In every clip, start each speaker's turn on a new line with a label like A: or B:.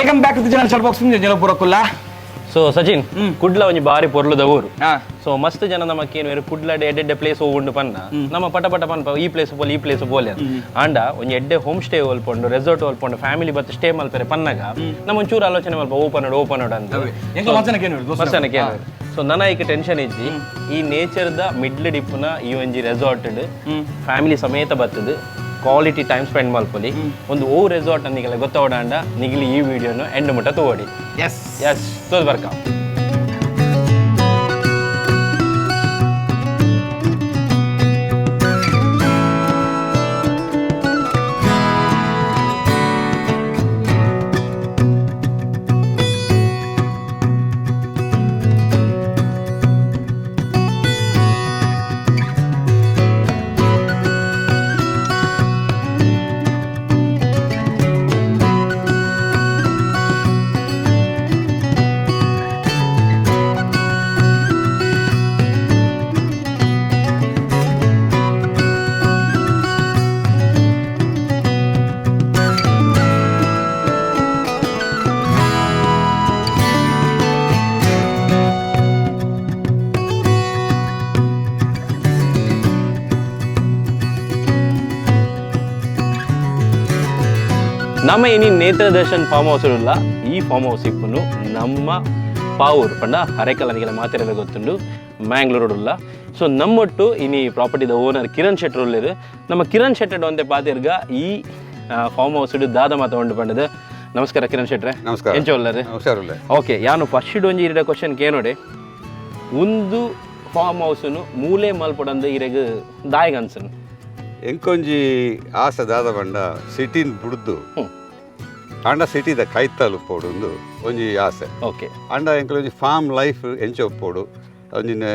A: Welcome back to channel SHUTTERBOX ಪೂರಕ್ಕಲ್ಲ.
B: So Sachin Kudla ಒಂಜಿ ಬಾರಿ ಪೊರ್ಲುದ ಊರು. ಸೊ ಮಸ್ತ್ ಜನ ನಮಕ್ಕೇನು ಕುಡ್ಲ ಎಡ್ಡೆ ಪ್ಲೇಸ್ ಹೋಗುಂಡು ಪನ್ನ ನಮ್ಮ ಪಟ ಪನ್ಪ ಈ ಪ್ಲೇಸ್ ಬೋಲೆ ಆಂಡ ಒಂಜಿ ಎಡ್ಡೆ ಹೋಮ್ ಸ್ಟೇ ಹೋಲ್ಪೊಂಡು ರೆಸಾರ್ಟ್ ಹೋಲ್ಪೊಂಡು ಫ್ಯಾಮಿಲಿ ಬತ್ತು ಸ್ಟೇ ಮಲ್ಪರೆ ಪನ್ನಗ ನಮ್ಮ ಒಂಚೂರು ಆಲೋಚನೆ ಮಲ್ಪ ಓಪನ್ ಅಂತ ಮಸ್ಸನಕ್ಕೆ. ಸೊ ನನ್ನ ಈಗ ಟೆನ್ಷನ್ ಇಜ್ಜಿ ಈ ನೇಚರ್ದ ಮಿಡ್ಲ್ ಡಿಪ್ನ ಈ ಒಂಜಿ ರೆಸಾರ್ಟ್ ಫ್ಯಾಮಿಲಿ ಸಮೇತ ಬರ್ತದೆ ಕ್ವಾಲಿಟಿ ಟೈಮ್ ಸ್ಪೆಂಡ್ ಮಲ್ಪೊಲಿ ಒಂದು ರೆಸಾರ್ಟ್ ನಿಗೆಲ್ಲ ಗೊತ್ತಾವಡಾಂಡ ನಿಗಲಿ ಈ ವಿಡಿಯೋನು ಎಂಡ್ ಮುಟ್ಟ ತಗೋಡಿ. ಎಸ್ ತೋದ್ ಬರ್ಕ. ನಮ್ಮ ಇನಿ ನೇತ್ರ ದರ್ಶನ್ ಫಾರ್ಮ್ ಹೌಸ್ ಇಲ್ಲ. ಈ ಫಾರ್ಮ್ ಹೌಸ್ ಇಪ್ಪನು ನಮ್ಮ ಪಾವೂರ್ ಪಂಡ ಅರೆಕಲ್ಲನಿಗೆಲ್ಲ ಮಾತಾಡೋದು ಗೊತ್ತುಂಡು ಮ್ಯಾಂಗ್ಳೂರ್ ಉಲ್ಲ. ಸೊ ನಮ್ಮೊಟ್ಟು ಇನಿ ಪ್ರಾಪರ್ಟಿದ ಓನರ್ ಕಿರಣ್ ಶೆಟ್ಟರ್ ಉಳ್ಳೇರು. ನಮ್ಮ ಕಿರಣ್ ಶೆಟ್ಟರ್ ಒಂದೇ ಪಾತಿರ್ಗ ಈ ಫಾರ್ಮ್ ಹೌಸ್ ದಾದ ಮಾತಾಡು ಪಂಡದು. ನಮಸ್ಕಾರ ಕಿರಣ್ ಶೆಟ್ರೆ.
C: ನಮಸ್ಕಾರ.
B: ಎಂಚ ಒಲ್ಲರು? ಓಕೆ, ಯಾನು ಫಸ್ಟ್ ಒಂಜಿ ಇರ ಕ್ವಶನ್ ಕೇನೋಡೆ ಒಂದು ಫಾರ್ಮ್ ಹೌಸ್ನು ಮೂಲೆ ಮಲ್ಪಡಂದು ಇರೆಗ್ ದಾಯಿಗ ಅನ್ಸನ್
C: ಎಂಕೊಂಜಿ ಆಸೆ ದಾದ ಪಂಡ ಸಿಟಿನ್ ಬುಡ್ದು ಅಂಡ ಸಿಟಿದ ಕೈತಲು ಪೋಡು ಒಂಜಿ ಆಸೆ.
B: ಓಕೆ,
C: ಅಂಡ ಎಂಕಲೊಂಜಿ ಫಾರ್ಮ್ ಲೈಫ್ ಎಂಚೊಪ್ಪೋಡು ಒಂಜಿನ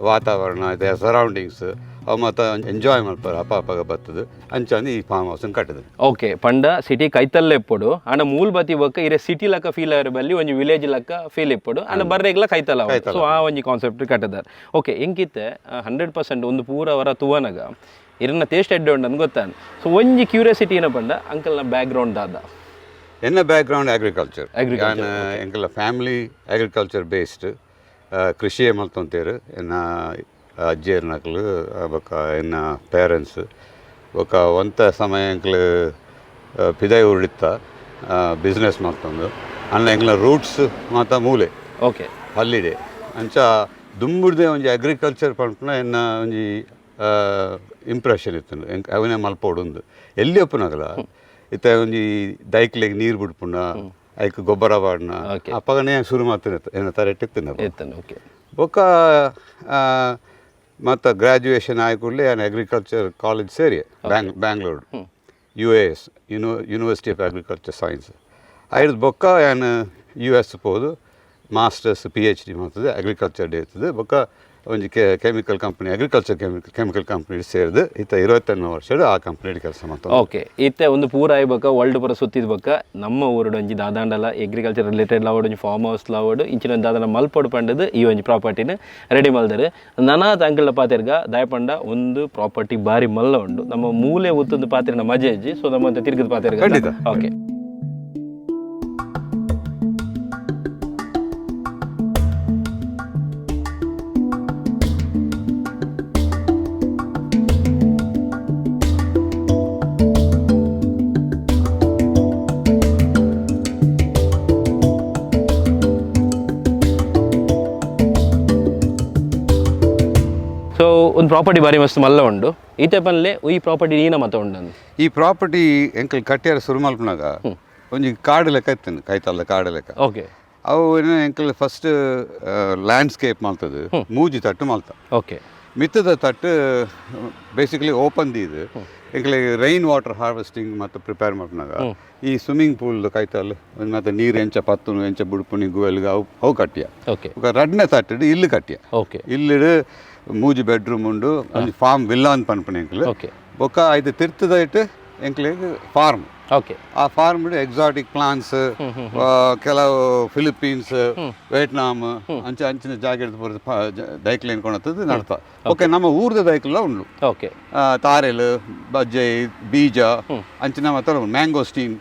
C: ವಾತಾವರಣ ಸರೌಂಡಿಂಗ್ಸ್ ಅವು ಮತ್ತು ಎಂಜಾಯ್ ಮಾಡ್ತಾರೆ ಅಪ್ಪ ಬರ್ತದೆ ಅಂಚಂದು ಈ ಫಾರ್ಮ್ ಹೌಸ್ ಕಟ್ಟದು.
B: ಓಕೆ, ಪಂಡ ಸಿಟಿ ಕೈತಲ್ಲೇ ಇಪ್ಪಡು ಅಂಡ ಮೂಲ ಬತ್ತಿ ಬೊಕ್ಕ ಇರೆ ಸಿಟಿ ಲಕ್ಕ ಫೀಲ್ ಆಯ್ರ ಬಲ್ಲಿ ಒಂಜಿ ವಿಲೇಜ್ ಲಕ್ಕ ಫೀಲ್ ಇಪ್ಪಡು ಅಂಡ ಬರ್ರೆಗ್ಲ ಕೈತಲ್ಲ. ಸೊ ಆ ಒಂಜಿ ಕಾನ್ಸೆಪ್ಟ್ ಕಟ್ಟದಾರೆ. ಓಕೆ, ಎಂಕಿತ್ತೆ 100% ಒಂದು ಪೂರ ವರ ತುವನಗ ಇರನ್ನ ಟೇಸ್ಟ್ ಎಡ್ಡೆ ಉಂಡು ಗೊತ್ತಾನ. ಸೊ ಒಂಜಿ ಕ್ಯೂರಿಯಾಸಿಟಿ ಏನ ಪಂಡ ಅಂಕಲ್ನ ಬ್ಯಾಕ್ಗ್ರೌಂಡ್ ದಾದ
C: ಎನ್ನ ಬ್ಯಾಕ್ಗ್ರೌಂಡ್ ಅಗ್ರಿಕಲ್ಚರ್. ಎಂಕಲ ಫ್ಯಾಮಿಲಿ ಅಗ್ರಿಕಲ್ಚರ್ ಬೇಸ್ಡ್ ಕೃಷಿಯೇ ಮಲ್ತೊಂತೇರು. ಎನ್ನ ಅಜ್ಜಿಯರ್ ನಕಲು ಬೊಕ್ಕ ಎನ್ನ ಪೇರೆಂಟ್ಸ್ ಬೊಕ್ಕ ಒಂತ ಸಮಯ ಎಂಕಲು ಪಿದೈ ಉರುಳಿತ್ತ ಬಿಸ್ನೆಸ್ ಮಲ್ತೊಂದು ಅನ್ನ ಎಂಕಲ ರೂಟ್ಸ್ ಮಾತ ಮೂಲೆ.
B: ಓಕೆ,
C: ಹಲ್ಲಿಡೆ ಅಂಚ ದುಂಬುಡ್ದೆ ಒಂಜಿ ಅಗ್ರಿಕಲ್ಚರ್ ಪಂಪನ ಎನ್ನ ಒಂಜಿ ಇಂಪ್ರೆಷನ್ ಇತ್ತು ಅವನೇ ಮಲ್ಪೋಡು ಎಲ್ಲಿ ಒಪ್ಪನಾಗಲ್ಲ ಇತ್ತ ಒಂಜಿ ದೈಕ್ಲೆಗ್ ನೀರು ಬಿಡ್ಪುಂಡ ಐಕ್ ಗೊಬ್ಬರ ಬಾಡ್ನ ಅಪ್ಪಗನೇ ಶುರು ಮಾಡ್ತೀನಿ ಏನ ತರೆಟ್ಟಿತ್ತು. ಬೊಕ್ಕ ಮತ್ತು ಗ್ರ್ಯಾಜುಯೇಷನ್ ಆಗಿ ಕೂಡಲೇ ನಾನು ಅಗ್ರಿಕಲ್ಚರ್ ಕಾಲೇಜ್ ಸೇರಿ ಬ್ಯಾಂಗ್ಳೂರ್ UAS university of agriculture science ಐದು ಬೊಕ್ಕ ನಾನು US ಹೋದು ಮಾಸ್ಟರ್ಸ್ PhD ಮಾಡ್ತದೆ ಅಗ್ರಿಕಲ್ಚರ್ ಡೇ ಇರ್ತದೆ. ಬೊಕ್ಕ ಒಂಜಿ chemical company agriculture chemical company ಸೇರಿದು ಇತ್ತ 21 ವರ್ಷ ಆ ಕಂಪ್ನಿ ಕೆಲಸ ಮಾಡ್ತಾರೆ.
B: ಓಕೆ, ಇತ್ತೆ ಒಂದು ಪೂರ ಆಯ್ಬೇಕ ವರ್ಲ್ಡ್ ಪೂರ ಸುತ್ತಿದ ಬಕ್ಕ ನಮ್ಮ ಊರಡು ಒಂಜಿ ದಾದಾಂಡಲ ಅಗ್ರಿಕಲ್ಚರ್ ರಿಲೇಟೆಡ್ ಲಾವಡ್ ಒಂಜಿ ಫಾರ್ಮ್ ಹೌಸ್ ಲಾವಡ್ ಇಂಚಿನ ದಾದಾಂಡ ಮಲ್ಪಡು ಪಂಡದು ಈ ಒಂಜಿ ಪ್ರಾಪರ್ಟಿನ ರೆಡಿ ಮಲ್ದರು. ನನ್ನ ಅಂಕಲ್ನ ಪಾತಿರ್ಗ ದಯಪಂಡ ಒಂದು ಪ್ರಾಪರ್ಟಿ ಬಾರಿ ಮಲ್ಲ ಉಂಡು. ನಮ್ಮ ಮೂಲೆ ಉತ್ತೊಂದು ಪಾತ್ರಿನ ಮಜೆ ಇಜ್ಜಿ. ಸೊ ನಮ್ಮಂತ ತಿರ್ಗದ ಪಾತಿರ್ಗ. ಓಕೆ, ಸೊ ಒಂದು ಪ್ರಾಪರ್ಟಿ ಬಾರಿ ಮಸ್ತ್ ಮಲ್ಲ ಉಂಡು. ಈತೆ ಪನ್ಲೆ ಈ ಪ್ರಾಪರ್ಟಿ ನೀನ ಮತ ಉಂಡು.
C: ಈ ಪ್ರಾಪರ್ಟಿ ಎಂಕಲ್ ಕಟ್ಟಿಯಾರ ಶುರು ಮಲ್ಪನಾಗ ಒಂಜಿ ಕಾಡು ಲೆಕ್ಕ ಇತ್ತು, ಕೈತಲ್ಲ ಕಾಡು ಲೆಕ್ಕ.
B: ಓಕೆ,
C: ಅವು ಎಂಕಲ್ ಫಸ್ಟ್ ಲ್ಯಾಂಡ್ಸ್ಕೇಪ್ ಮಾಡ್ತದೆ ಮೂಜಿ ತಟ್ಟು ಮಲ್ತ.
B: ಓಕೆ,
C: ಮಿತ್ತದ ತಟ್ಟು ಬೇಸಿಕಲಿ ಓಪನ್ ಇದು ಎಂಕಲಿಗೆ ರೈನ್ ವಾಟರ್ ಹಾರ್ವೆಸ್ಟಿಂಗ್ ಮತ್ತು ಪ್ರಿಪೇರ್ ಮಾಡ್ಪನಾಗ ಈ ಸ್ವಿಮ್ಮಿಂಗ್ ಪೂಲ್ ಕೈತಲ್ಲ ಮತ್ತು ನೀರು ಎಂಚ ಪತ್ತು ಎಂಚ ಬುಡ್ಪುನಿ ಗುವೆಲ್ಗೆ ಅವು ಕಟ್ಟಿಯ.
B: ಓಕೆ,
C: ರಡ್ನೆ ತಟ್ಟಿಡು ಇಲ್ಲು ಕಟ್ಟಿಯ.
B: ಓಕೆ,
C: ಇಲ್ಲಿಡು ಮೂಜಿ ಬೆಡ್ರೂಮ್ ಉಂಡು ಒಂಜಿ ಫಾರ್ಮ್ ವಿಲ್ಲಾ ಅಂತ ಪನ್ಪುಣಿ ಎಂಕಲ್.
B: ಓಕೆ,
C: ಬೊಕ್ಕ ಐದು ತಿರ್ತದ ಇಟ್ಟು ಎಂಕ್ಲಿಗೆ ಫಾರ್ಮ್
B: ಓಕೆ
C: ಆ ಫಾರ್ಮ್ ಎಕ್ಸಾಟಿಕ್ ಪ್ಲಾಂಟ್ಸ್ ಕೆಲವು ಫಿಲಿಪೀನ್ಸ್ ವಿಯೆಟ್ನಾಂ ಅಂಚಿನ ಜಾಗ ದೈಕ್ಲು ಎನ್ಕೊಳತ್ತದು ನಡ್ತಾ ಓಕೆ ನಮ್ಮ ಊರ್ದ ದೈಕ್ಲ ಉಂಡು
B: ಓಕೆ
C: ತಾರೆಲ್ ಬಜ್ಜೆ ಬೀಜ ಅಂಚಿನ ಮಾತ್ರ ಮ್ಯಾಂಗೋಸ್ಟೀನ್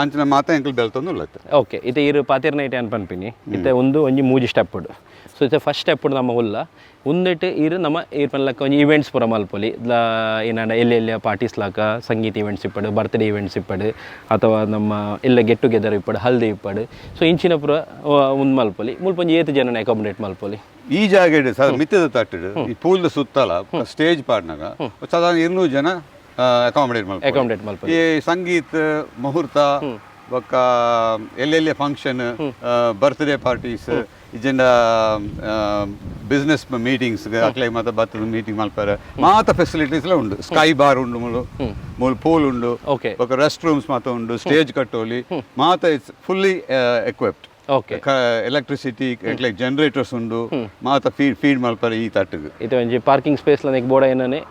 C: ಅಂಚಿನ ಮಾತ್ರ ಎಂಕಲ್ ಬೆಳ್ತಂದು ಉಳ್ಳತ್ತೆ
B: ಓಕೆ ಇದು ಇರು ಪಾತಿರ್ನೈಟ್ ಅನ್ ಪನ್ಪಿನಿ ಇತ್ತೆ ಒಂದು ಒಂಜಿ ಮೂಜಿ ಸ್ಟೆಪ್ ಸೊ ಇದು ಫಸ್ಟ್ ಸ್ಟೆಪ್ ನಮ್ಮ ಉಲ್ಲ ಉಂದಿಟ್ಟು ಇರು ನಮ್ಮ ಇರ್ಪನ್ಲಕ್ಕ ಒಂಜಿ ಇವೆಂಟ್ಸ್ ಪೂರ ಮಲ್ಪೊಲಿ ಏನಾಂಡ ಎಲ್ಲೆಲ್ಲ ಪಾರ್ಟೀಸ್ ಲಾಕ ಸಂಗೀತ ಇವೆಂಟ್ಸ್ ಇಪ್ಪಡು ಬರ್ತ್ಡೇ ಇವೆಂಟ್ಸ್ ಇಪ್ಪಡು ಅಥವಾ ನಮ್ಮ ಎಲ್ಲ ಗೆಟ್ ಟುಗೆದರ್ ಇಪ್ಪಡು ಹಲ್ದಿ ಇಪ್ಪಡು ಸೊ ಇಂಚಿನ ಪೂರ ಒಂದು ಮಲ್ಪೊಲಿ ಮುಲ್ಪೊಂಜಿ ಏತು ಜನನ ಅಕಾಮಡೇಟ್ ಮಲ್ಪೊಲಿ
C: ಈ ಜಾಗ ಮಿತ್ತದ ತಟ್ಟಿಡು ಈ ಪೂಲ್ದ ಸುತ್ತಲ ಸ್ಟೇಜ್ ಪಾಡ್ನಾಗ ಸಾಧಾರಣ 200 ಜನ ಅಕಾಮಡೇಟ್ ಮಲ್ಪೊಲಿ ಈ ಸಂಗೀತ ಮುಹೂರ್ತ ಬೊಕ್ಕ ಎಲ್ಲೆಲ್ಲಿ ಫಂಕ್ಷನ್ ಬರ್ತ್ಡೇ ಪಾರ್ಟೀಸ್ ಇಜೆಂಡ ಬಿಸ್ನೆಸ್ ಮೀಟಿಂಗ್ಸ್ ಅಕ್ಲೆ ಮಾತ ಬತ್ತದ ಮೀಟಿಂಗ್ ಮಲ್ಪಾರೆ ಮಾತ ಫೆಸಿಲಿಟೀಸ್ ಉಂಡು ಸ್ಕೈ ಬಾರ್ ಉಂಡು ಮೂಲ ಪೂಲ್ ಉಂಡು ಬೊಕ್ಕ ರೆಸ್ಟ್ ರೂಮ್ಸ್ ಮಾತ ಉಂಡು ಸ್ಟೇಜ್ ಕಟ್ಟೋಲಿ ಮಾತ it's fully equipped electricity generators ಉಂಡು ಮಾತ ಫೀಡ್ ಮಲ್ಪಾರೆ ಈ ತಟ್ಟಿಗೆ
B: ಇದು ಒಂಜಿ ಪಾರ್ಕಿಂಗ್ ಸ್ಪೇಸ್ ಲೈಕ್ ಬೋರ್ಡ್ ಏನನೆ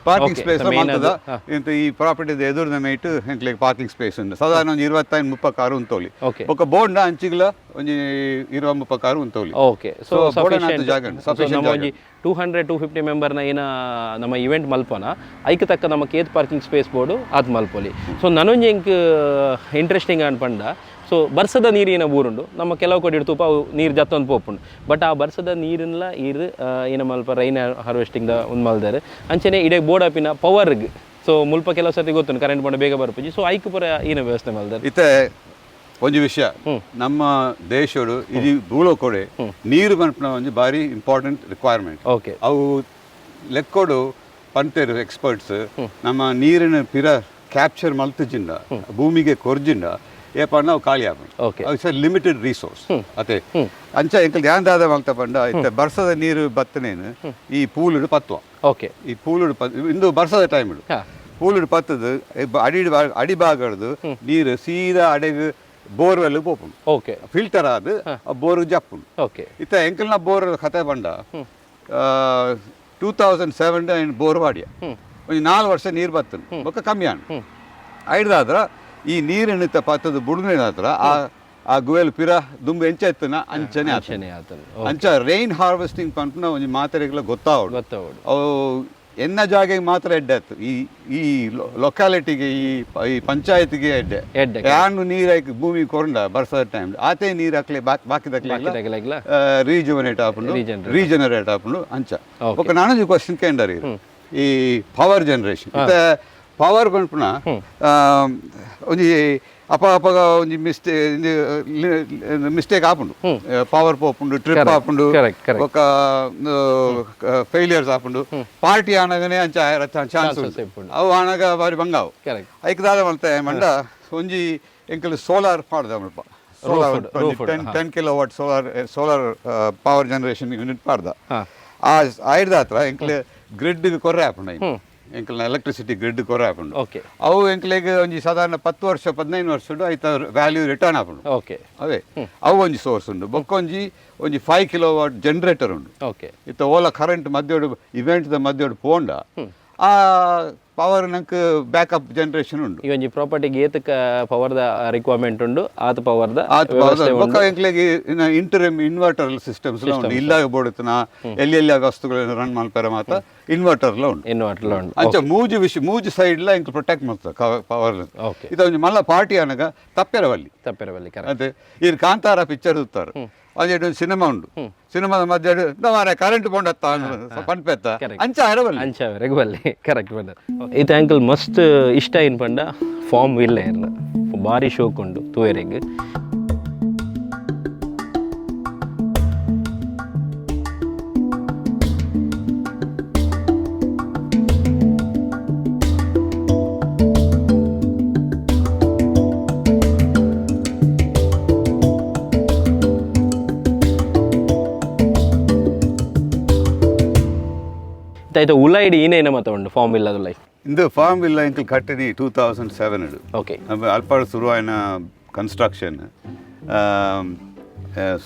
C: ಪಾರ್ಕಿಂಗ್ ಸ್ಪೇಸ್ ಮಾತದ ಇಂತ ಈ ಪ್ರಾಪರ್ಟಿ ಎದುರಿನ ಮೇಟ್ ಎಂಕ್ಲೆಗ್ ಪಾರ್ಕಿಂಗ್ ಸ್ಪೇಸ್ ಉಂಡು ಸಾಧಾರಣ ಒಂಜಿ 25-30 ಕಾರು ಉಂತೋಲಿ ಬೊಕ್ಕ ಬೋರ್ಡ್ನ ಅಂಚಿಗ್ಲ ಒಂಜಿ 20-30 ಕಾರು ಉಂತೋಲಿ
B: ಓಕೆ ಸೊ ಜಾಗ ಉಂಡು 200-250 ಮೆಂಬರ್ನ ಏನ ನಮ್ಮ ಇವೆಂಟ್ ಮಲ್ಪನ ಐಕ್ ತಕ್ಕ ನಮ್ಮ ಕೇತ್ ಪಾರ್ಕಿಂಗ್ ಸ್ಪೇಸ್ ಬೋರ್ಡು ಅದು ಮಲ್ಪೊಲಿ ಸೊ ನನೊಂಜಿ ಎಂಕ್ ಇಂಟ್ರೆಸ್ಟಿಂಗ್ ಅನ್ಪಂಡ ಸೊ ಬರ್ಸದ ನೀರಿನ ಊರುಂಡು ನಮ್ಮ ಕೆಲವು ಕಡೆ ಇಡ್ತುಪ ಅವು ನೀರು ಜತ್ತೊಂದು ಪೋಪುಂಡು ಬಟ್ ಆ ಬರ್ಸದ ನೀರಿನ ಇರು ಏನ ಮಲ್ಪ ರೈನ್ ಹಾರ್ವೆಸ್ಟಿಂಗ್ ಒಂದು ಮಲ್ದಾರೆ ಅಂಚನೆ ಇಡೇ ಬೋರ್ಡ್ ಆಪಿನ ಪವರ್ಗೆ ಸೊ ಮುಲ್ಪ ಕೆಲವು ಸರ್ತಿ ಗೊತ್ತುಂಟು ಕರೆಂಟ್ ಬಂದು ಬೇಗ ಬರ್ಪುಜಿ ಸೊ ಐಕ್ ಪುರ ಏನ ವ್ಯವಸ್ಥೆ ಮಲ್ದಾರೆ
C: ಇತ್ತೆ ಒಂಜಿ ವಿಷಯ ನಮ್ಮ ದೇಶಡು ಇಡೀ ಭೂಲೋ ಕೊಡೆ ನೀರು ಬನ್ಪನ ಒಂಜಿ ಬಾರಿ ಇಂಪಾರ್ಟೆಂಟ್ ರಿಕ್ವೈರ್ಮೆಂಟ್
B: ಓಕೆ
C: ಅವು ಲೆಕ್ಕೋಡು ಪಂತೇರು ಎಕ್ಸ್ಪರ್ಟ್ಸ್ ನಮ್ಮ ನೀರಿನ ಪಿರ ಕ್ಯಾಪ್ಚರ್ ಮಲ್ತುಜಿಂದ ಭೂಮಿಗೆ ಕೊರ್ಜಿಂದ ಏಪಣ್ಣ ನಾವು ಖಾಲಿ ಆಗ ಲಿಮಿಟೆಡ್ ರಿಸೋರ್ಸ್ ಅದೇ ಅಂಚ ಎಂಕಲ್ ಧ್ಯಾನದಾದ ಮಲ್ತ ಪಂಡ ಇತ್ತೆ ಬರ್ಸದ ನೀರು ಬತ್ತನೇನು ಈ ಪೂಲುಡು ಪತ್ವ
B: ಓಕೆ
C: ಈ ಪೂಲುಡು ಇಂದು ಬರ್ಸದ ಟೈಮ್ ಇಡು ಪೂಲುಡು ಪತ್ತದು ಅಡಿಭಾಗಡ್ದು ನೀರು ಸೀದಾ ಅಡೆಗೆ ಬೋರ್ವೆಲ್ ಪೋಪುಂಡು
B: ಓಕೆ
C: ಫಿಲ್ಟರ್ ಆದ್ ಬೋರ್ ಜಪ್ಪುಂಡು
B: ಓಕೆ
C: ಇತ್ತ ಎಂಕಲ್ನ ಬೋರ್ ಕತೆ ಪಂಡ 2007 ಬೋರ್ ವಾಡಿಯ ಒಂದು 4 ವರ್ಷ ನೀರು ಬತ್ತನು ಬೊಕ್ಕ ಕಮ್ಮಿ ಆಣ್ ಐಡ್ದಾದ್ರ ಈ ನೀರಿನ ಪತ್ತದ ಬುಡುನೇನಾದ್ರ ಆ ಗುವೆಲ್ ಪಿರ ದುಂಬು ಎಂಚೆತ್ತನ ಅಂಚನೆ ಅಂಚ ರೈನ್ ಹಾರ್ವೆಸ್ಟಿಂಗ್ ಪಂಪ್ನ ಒಂಜಿ ಮಾತ್ರೆಗಳ ಗೊತ್ತಾವಡು ಅವು ಎನ್ನ ಜಾಗೆಗೆ ಮಾತ್ರ ಎಡ್ಡೆ ಈ ಲೊಕ್ಯಾಲಿಟಿಗೆ ಈ ಪಂಚಾಯತಿಗೆ ಎಡ್ಡೆ ಯಾನು ನೀರು ಭೂಮಿ ಕೊರಂಡ ಬರ್ಸದ ಟೈಮ್ ಆತೆ ನೀರು ಹಾಕ್ಲಿ ಬಾಕಿದಕ್ಲೆ ರೀಜನರೇಟ್ ಆಪುಂಡು ಅಂಚ ఒక ನಾನೊಂದು ಕ್ವಶನ್ ಕೇಂಡರಿ ಈ ಪವರ್ ಜನರೇಷನ್ ಪವರ್ ಪಂಪ್ನ ಒಂಜಿ ಅಪಗ ಒಂಜಿ ಮಿಸ್ಟೇಕ್ ಆಪುಂಡು ಪವರ್ ಪೋಪುಂಡು ಟ್ರಿಪ್ ಆಪುಂಡು ఒక ಫೇಲಿಯರ್ಸ್ ಆಪುಂಡು ಪಾರ್ಟಿ ಆನಗನೆ ಅಂಚ ಚಾನ್ಸ್ ಅವು ಆನಗ ಬಾರಿ ಬಂಗಾವು ಐಕದಾದ ಮಲ್ತೆ ಮಂಡ ಒಂಜಿ ಎಂಕಲ್ ಸೋಲಾರ್ ಪಾಡ್ದ ಮಲ್ಪ solar 10 kilowatt solar power generation unit ಪಾಡ್ದ ಆ ಐಡ್ದ ಹತ್ರ ಎಂಕಲ್ ಗ್ರಿಡ್ ಕೊರ್ರೆ ಆಪುಂಡು ಎಂಕಲ್ನ ಎಲೆಕ್ಟ್ರಿಸಿಟಿ ಗ್ರಿಡ್ ಕೊರ ಆಪುಂಡು ಅವು ಎಂಕ್ಲೆಗ್ ಒಂಜಿ ಸಾಧಾರಣ 10 ವರ್ಷ 15 ವರ್ಷ ಐತ ವ್ಯಾಲ್ಯೂ ರಿಟರ್ನ್ ಆಪುಂಡು ಅವೇ ಅವು ಒಂಜಿ ಸೋರ್ಸ್ ಉಂಡು ಬೊಕ್ಕೊಂಜಿ ಒಂಜಿ 5 ಕಿಲೋವಾಟ್ ಜನರೇಟರ್ ಉಂಡು ಇತ್ತ ಓಲ ಕರೆಂಟ್ ಮಧ್ಯೋಡು ಇವೆಂಟ್ ದ ಮಧ್ಯೋಡು ಪೋಂಡ ಆ ಪವರ್ ನಂಕ್ ಬ್ಯಾಕಪ್ ಜನರೇಷನ್ ಉಂಡು
B: ಈ ಒಂಜಿ ಪ್ರಾಪರ್ಟಿಗೆ ಏತಕ ಪವರ್ ದ ರಿಕ್ವೈರ್ಮೆಂಟ್ ಉಂಡು ಆತ ಪವರ್ ದ
C: ಬೊಕ್ಕ ಎಂಕ್ಲೆಗ್ ಇಂಟರಿಮ್ ಇನ್ವರ್ಟರ್ ಸಿಸ್ಟಮ್ಸ್ ಉಂಡು ಇಲ್ಲ ಬೋಡುತ್ತನ ಎಲ್ಲೆಲ್ಲ ವಸ್ತುಗಳನ್ನು ರನ್ ಮಲ್ಪೆರ ಮಾತ ಇನ್ವರ್ಟರ್ ಉಂಡು ಅಂಚ ಮೂಜಿ ಸೈಡ್ ಲ ಎಂಕ್ ಪ್ರೊಟೆಕ್ಟ್ ಮಾಡ್ತ ಪವರ್ ಇದು ಒಂಜಿ ಮಲ್ಲ ಪಾರ್ಟಿ ಅನಗ ತಪ್ಪೆರವಲ್ಲಿ ಅದೇ ಈ ಕಾಂತಾರ ಪಿಕ್ಚರ್ ಇರ್ತಾರೆ ಅದೇಟು ಸಿನಿಮಾ ಉಂಡು ಸಿನಿಮಾದ ಮಧ್ಯ ಕರೆಂಟ್ ಬೋಂಡತ್ತ ಪನ್ಪೆತ್ತ ಅಂಚ
B: ರೆಗುವಲ್ಲಿ ಕರೆಕ್ಟ್ ಬಂದ ಇದು ಆಂಕಲ್ ಮಸ್ತ್ ಇಷ್ಟ ಏನು ಪಂಡ ಫಾರ್ಮ್ ಇಲ್ಲ ಇರಲ್ಲ ಭಾರಿ ಶೋಕ್ ಉಂಡು ತೂಯರೆಗ್ ಆಯ್ತು ಉಳ್ಳಾಯಿಡಿ ಏನೇನು ಮತ್ತೆ ಉಂಟು ಫಾರ್ಮ್ ವಿಲ್ಲದು ಲೈಫ್
C: ಇಂದು ಫಾರ್ಮ್ ವಿಲ್ಲ ಇಂಕಲ್ ಕಟ್ಟಿನಿ 2007
B: ಓಕೆ
C: ಅಲ್ಪಾಡು ಶುರು ಆಯ್ನ ಕನ್ಸ್ಟ್ರಕ್ಷನ್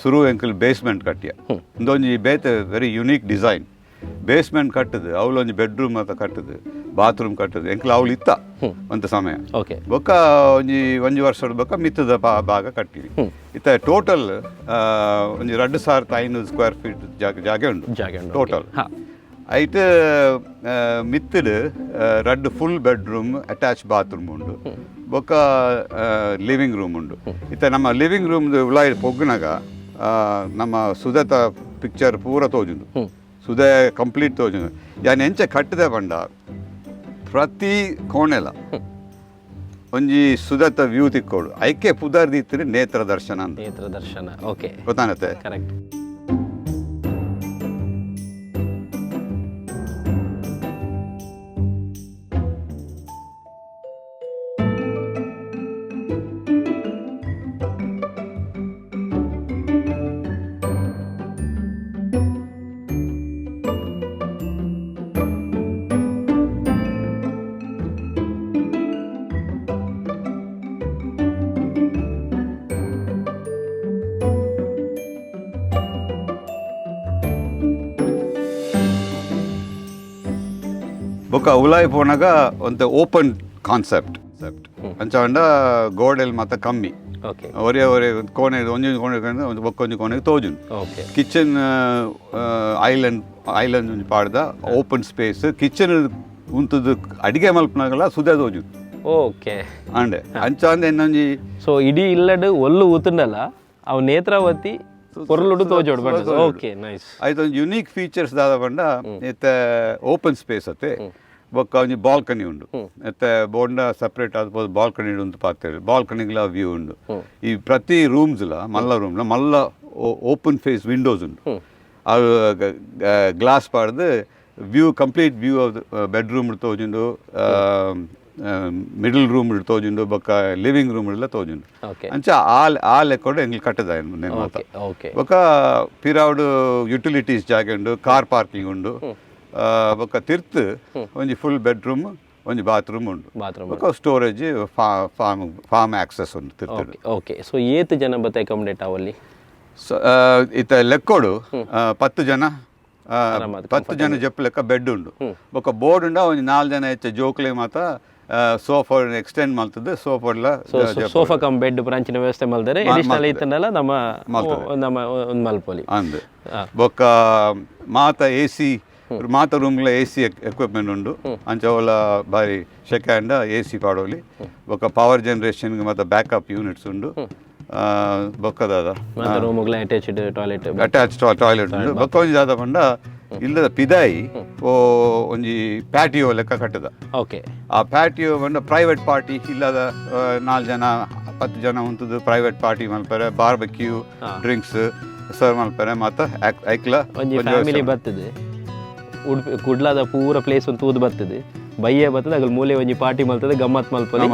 C: ಶುರು ಎಂಕಲ್ ಬೇಸ್ಮೆಂಟ್ ಕಟ್ಟಿಯ ಇಂದೊಂಜಿ ಬೇತೆ ವೆರಿ ಯುನೀಕ್ ಡಿಸೈನ್ ಬೇಸ್ಮೆಂಟ್ ಕಟ್ಟದು ಅವಳೊಂಜಿ ಬೆಡ್ರೂಮ್ ಅಂತ ಕಟ್ಟದು ಬಾತ್ರೂಮ್ ಕಟ್ಟದು ಎಂಕ್ಲ ಅವಳು ಇತ್ತ ಅಂತ ಸಮಯ
B: ಓಕೆ
C: ಬೊಕ್ಕ ಒಂಜಿ ವರ್ಷದ ಬೊಕ್ಕ ಮಿತ್ತದ ಭಾಗ ಕಟ್ಟಿವಿ ಇತ್ತ ಟೋಟಲ್ 2500 ಸ್ಕ್ವೇರ್ ಫೀಟ್ ಜಾಗೆ ಉಂಟು ಟೋಟಲ್ ಐಟ್ ಮಿತ್ತಡ್ ರಡ್ಡ್ ಫುಲ್ ಬೆಡ್ರೂಮ್ ಅಟ್ಯಾಚ್ ಬಾತ್ರೂಮ್ ಉಂಡು ಬೊಕ್ಕ ಲಿವಿಂಗ್ ರೂಮ್ ಉಂಡು ಇತ್ತ ನಮ್ಮ ಲಿವಿಂಗ್ ರೂಮ್ ಉಲಾಯಿ ಪೊಗ್ಗಿನಾಗ ನಮ್ಮ ಸುಧತ ಪಿಕ್ಚರ್ ಪೂರ ತೋಜುಂಡು ಸುಧೆ ಕಂಪ್ಲೀಟ್ ತೋಜುಂಡು ಯಾನ್ ಎಂಚ ಕಟ್ಟದೆ ಪಂಡ ಪ್ರತಿ ಕೋಣೆಲ ಒಂಜಿ ಸುಧತ ವ್ಯೂ ತಿಕ್ಕೋಡು ಐಕೆ ಪುದರ್ ದೀತಿರಿ ನೇತ್ರ ದರ್ಶನ ಅಂತ
B: ನೇತ್ರ ದರ್ಶನ ಓಕೆ
C: ಗೊತ್ತಾನತ್ತೆ
B: ಕರೆಕ್ಟ್
C: ಬೊಕ್ಕ ಉಲಾಯಿ ಪೋನಾಗ ಒಂದು ಓಪನ್ ಕಾನ್ಸೆಪ್ಟ್ ಅಂಚ ಗೋಡೆಲ್ ಮಾತ ಕಮ್ಮಿ ಒರೇ ಕೋಣೆ ಒಂಜಿ ಕೋಣೆ ಒಂದು ಬೊಕ್ಕೊಂಜಿ ಕೋಣೆಗೆ ತೋಜುಂಡು ಕಿಚನ್ ಐಲ್ಯಾಂಡ್ ಒಂಜಿ ಪಾಡ್ದ ಓಪನ್ ಸ್ಪೇಸ್ ಕಿಚನ್ ಉಂತುದು ಅಡಿಗೆ ಮಲ್ಪನಾಗಲ್ಲ ಸುದೆ ತೋಜುಂಡು
B: ಓಕೆ
C: ಅಂಡೆ ಅಂಚ ಅಂದೆ ಇನ್ನೊಂಜಿ
B: ಸೊ ಇಡೀ ಇಲ್ಲಡ್ ಒಲ್ಲು ಊತುಂಡಲ್ಲ ಅವು ನೇತ್ರಾವತಿ ಪೊರ್ಲುಡು ತೋಜೋಡು ಬಂಡ ಓಕೆ ನೈಸ್
C: ಐತ ಒಂದು ಯುನೀಕ್ ಫೀಚರ್ಸ್ ದಾದ ಬಂಡ ಇತ್ತ ಓಪನ್ ಸ್ಪೇಸ್ ಅತ್ತೆ ಬೊಕ್ಕ ಒಂಜಿ ಬಾಲ್ಕನಿ ಉಂಡು ಮತ್ತೆ ಬೋಂಡ ಸಪ್ರೇಟ್ ಆದ ಬಾಲ್ಕನಿ ಉಂಟು ಪಾತೇಳಿ ಬಾಲ್ಕನಿಗ್ಲ ವ್ಯೂ ಉಂಡು ಈ ಪ್ರತಿ ರೂಮ್ಸ್ಲ ಮಲ್ಲ ಓಪನ್ ಫೇಸ್ ವಿಂಡೋಸ್ ಉಂಡು ಅದು ಗ್ಲಾಸ್ ಪಾಡ್ದು view complete view of bedroom ತೋಜುಂಡು ಮಿಡಲ್ ರೂಮ್ ತೋಜುಂಡು ಬೊಕ್ಕ ಲಿವಿಂಗ್ ರೂಮ್ ಎಲ್ಲ ತೋಜುಂಡು ಅಂಚ ಆ ಲೆಕ್ಕೋಡು ಎಂಗ್ಲು ಕಟ್ಟದ ಬೊಕ್ಕ ಪಿರಾವುಡು ಯುಟಿಲಿಟೀಸ್ ಜಾಗೆ ಉಂಡು ಕಾರ್ ಪಾರ್ಕಿಂಗ್ ಉಂಡು ಬೊಕ್ಕ ತಿರ್ತ್ ಒಂಜಿ ಫುಲ್ ಬೆಡ್ರೂಮ್ ಒಂಜಿ ಬಾತ್ರೂಮ್ ಉಂಡು ಬೊಕ್ಕ ಸ್ಟೋರೇಜ್ ಫಾರ್ಮ್ ಆಕ್ಸೆಸ್ ಉಂಡು ತಿರ್ತ್
B: ಓಕೆ ಸೊ ಏತ್ ಜನ ಬತ್ತ ಅಕಾಮಡೇಟ್ ಅವಲ್ಲಿ
C: ಸೊ ಇತ್ತ ಲೆಕ್ಕೋಡು 10 ಜನ ಜಪ್ ಲೆಕ್ಕ ಬೆಡ್ ಉಂಡು ಬೊಕ್ಕ ಬೋರ್ಡ್ ಉಂಡ ಒಂಜಿ 4 ಜನ ಹೆಚ್ಚು ಜೋಕ್ಲೆ ಮಾತ ಸೋಫಾ ಎಕ್ಸ್ಟೆಂಡ್ ಮಲ್ತದ್ದು
B: ಸೋಫಾ ಕಮ್ ಬೆಡ್ ಬ್ರಾಂಚಿನ ವ್ಯವಸ್ಥೆ ಮಲ್ದರೆ ಅಡಿಷನಲ್ ಇತ್ತನಲ್ಲ ನಮ್ಮ ಒಂದು ಮಲ್ಪೊಲಿ
C: ಅಂದ್ ಬೊಕ್ಕ ಮಾತ ಎಸಿ ಮಾತ ರೂಮ್ಲ ಎಸಿ ಎಕ್ವಿಪ್ಮೆಂಟ್ ಉಂಡು ಅಂಚ ಅವಲ ಬಾರಿ ಸೆಕೆಂಡ್ ಎಸಿ ಪಾಡೋಲಿ ಬೊಕ್ಕ ಪವರ್ ಜನರೇಷನ್ಗೆ ಮತ್ತೆ ಬ್ಯಾಕಪ್ ಯೂನಿಟ್ಸ್ ಉಂಡು ಬೊಕ್ಕದಾದ
B: ರೂಮ್ಗಳ
C: ಅಟ್ಯಾಚ್ ಟಾಯ್ಲೆಟ್ ಉಂಡು ಬೊಕ್ಕ ಒಂಜಿ ದಾದ ಪಂಡ ಇಲ್ಲದ ಪಿದಾಯಿ ಒಂಜಿ ಪ್ಯಾಟಿಯೋ ಲೆಕ್ಕ ಕಟ್ಟದ
B: ಓಕೆ
C: ಆ ಪ್ಯಾಟಿಯೋ ಬಂಡ ಪ್ರೈವೇಟ್ ಪಾರ್ಟಿ ಇಲ್ಲದ 4 ಜನ 10 ಜನ ಉಂಟುದು ಪ್ರೈವೇಟ್ ಪಾರ್ಟಿ ಮಲ್ಪರೆ ಬಾರ್ಬೆಕ್ಯೂ ಡ್ರಿಂಕ್ಸ್ ಸರ್ವ್ ಮಲ್ಪರೆ ಮಾತ ಐಕ್ಲ
B: ಒಂಜಿ ಫ್ಯಾಮಿಲಿ ಬರ್ತದೆ ಉಡುಪಿ ಕುಡ್ಲದ ಪೂರ ಪ್ಲೇಸ್ ಒಂದು ತೂದು ಬರ್ತದೆ ಬಯ್ಯೆ ಬರ್ತದೆ ಅಗಲ್ ಮೂಲೆ ಒಂಜಿ ಪಾರ್ಟಿ ಮಲ್ತದೆ ಗಮ್ಮತ್ ಮಲ್ಪಲಿ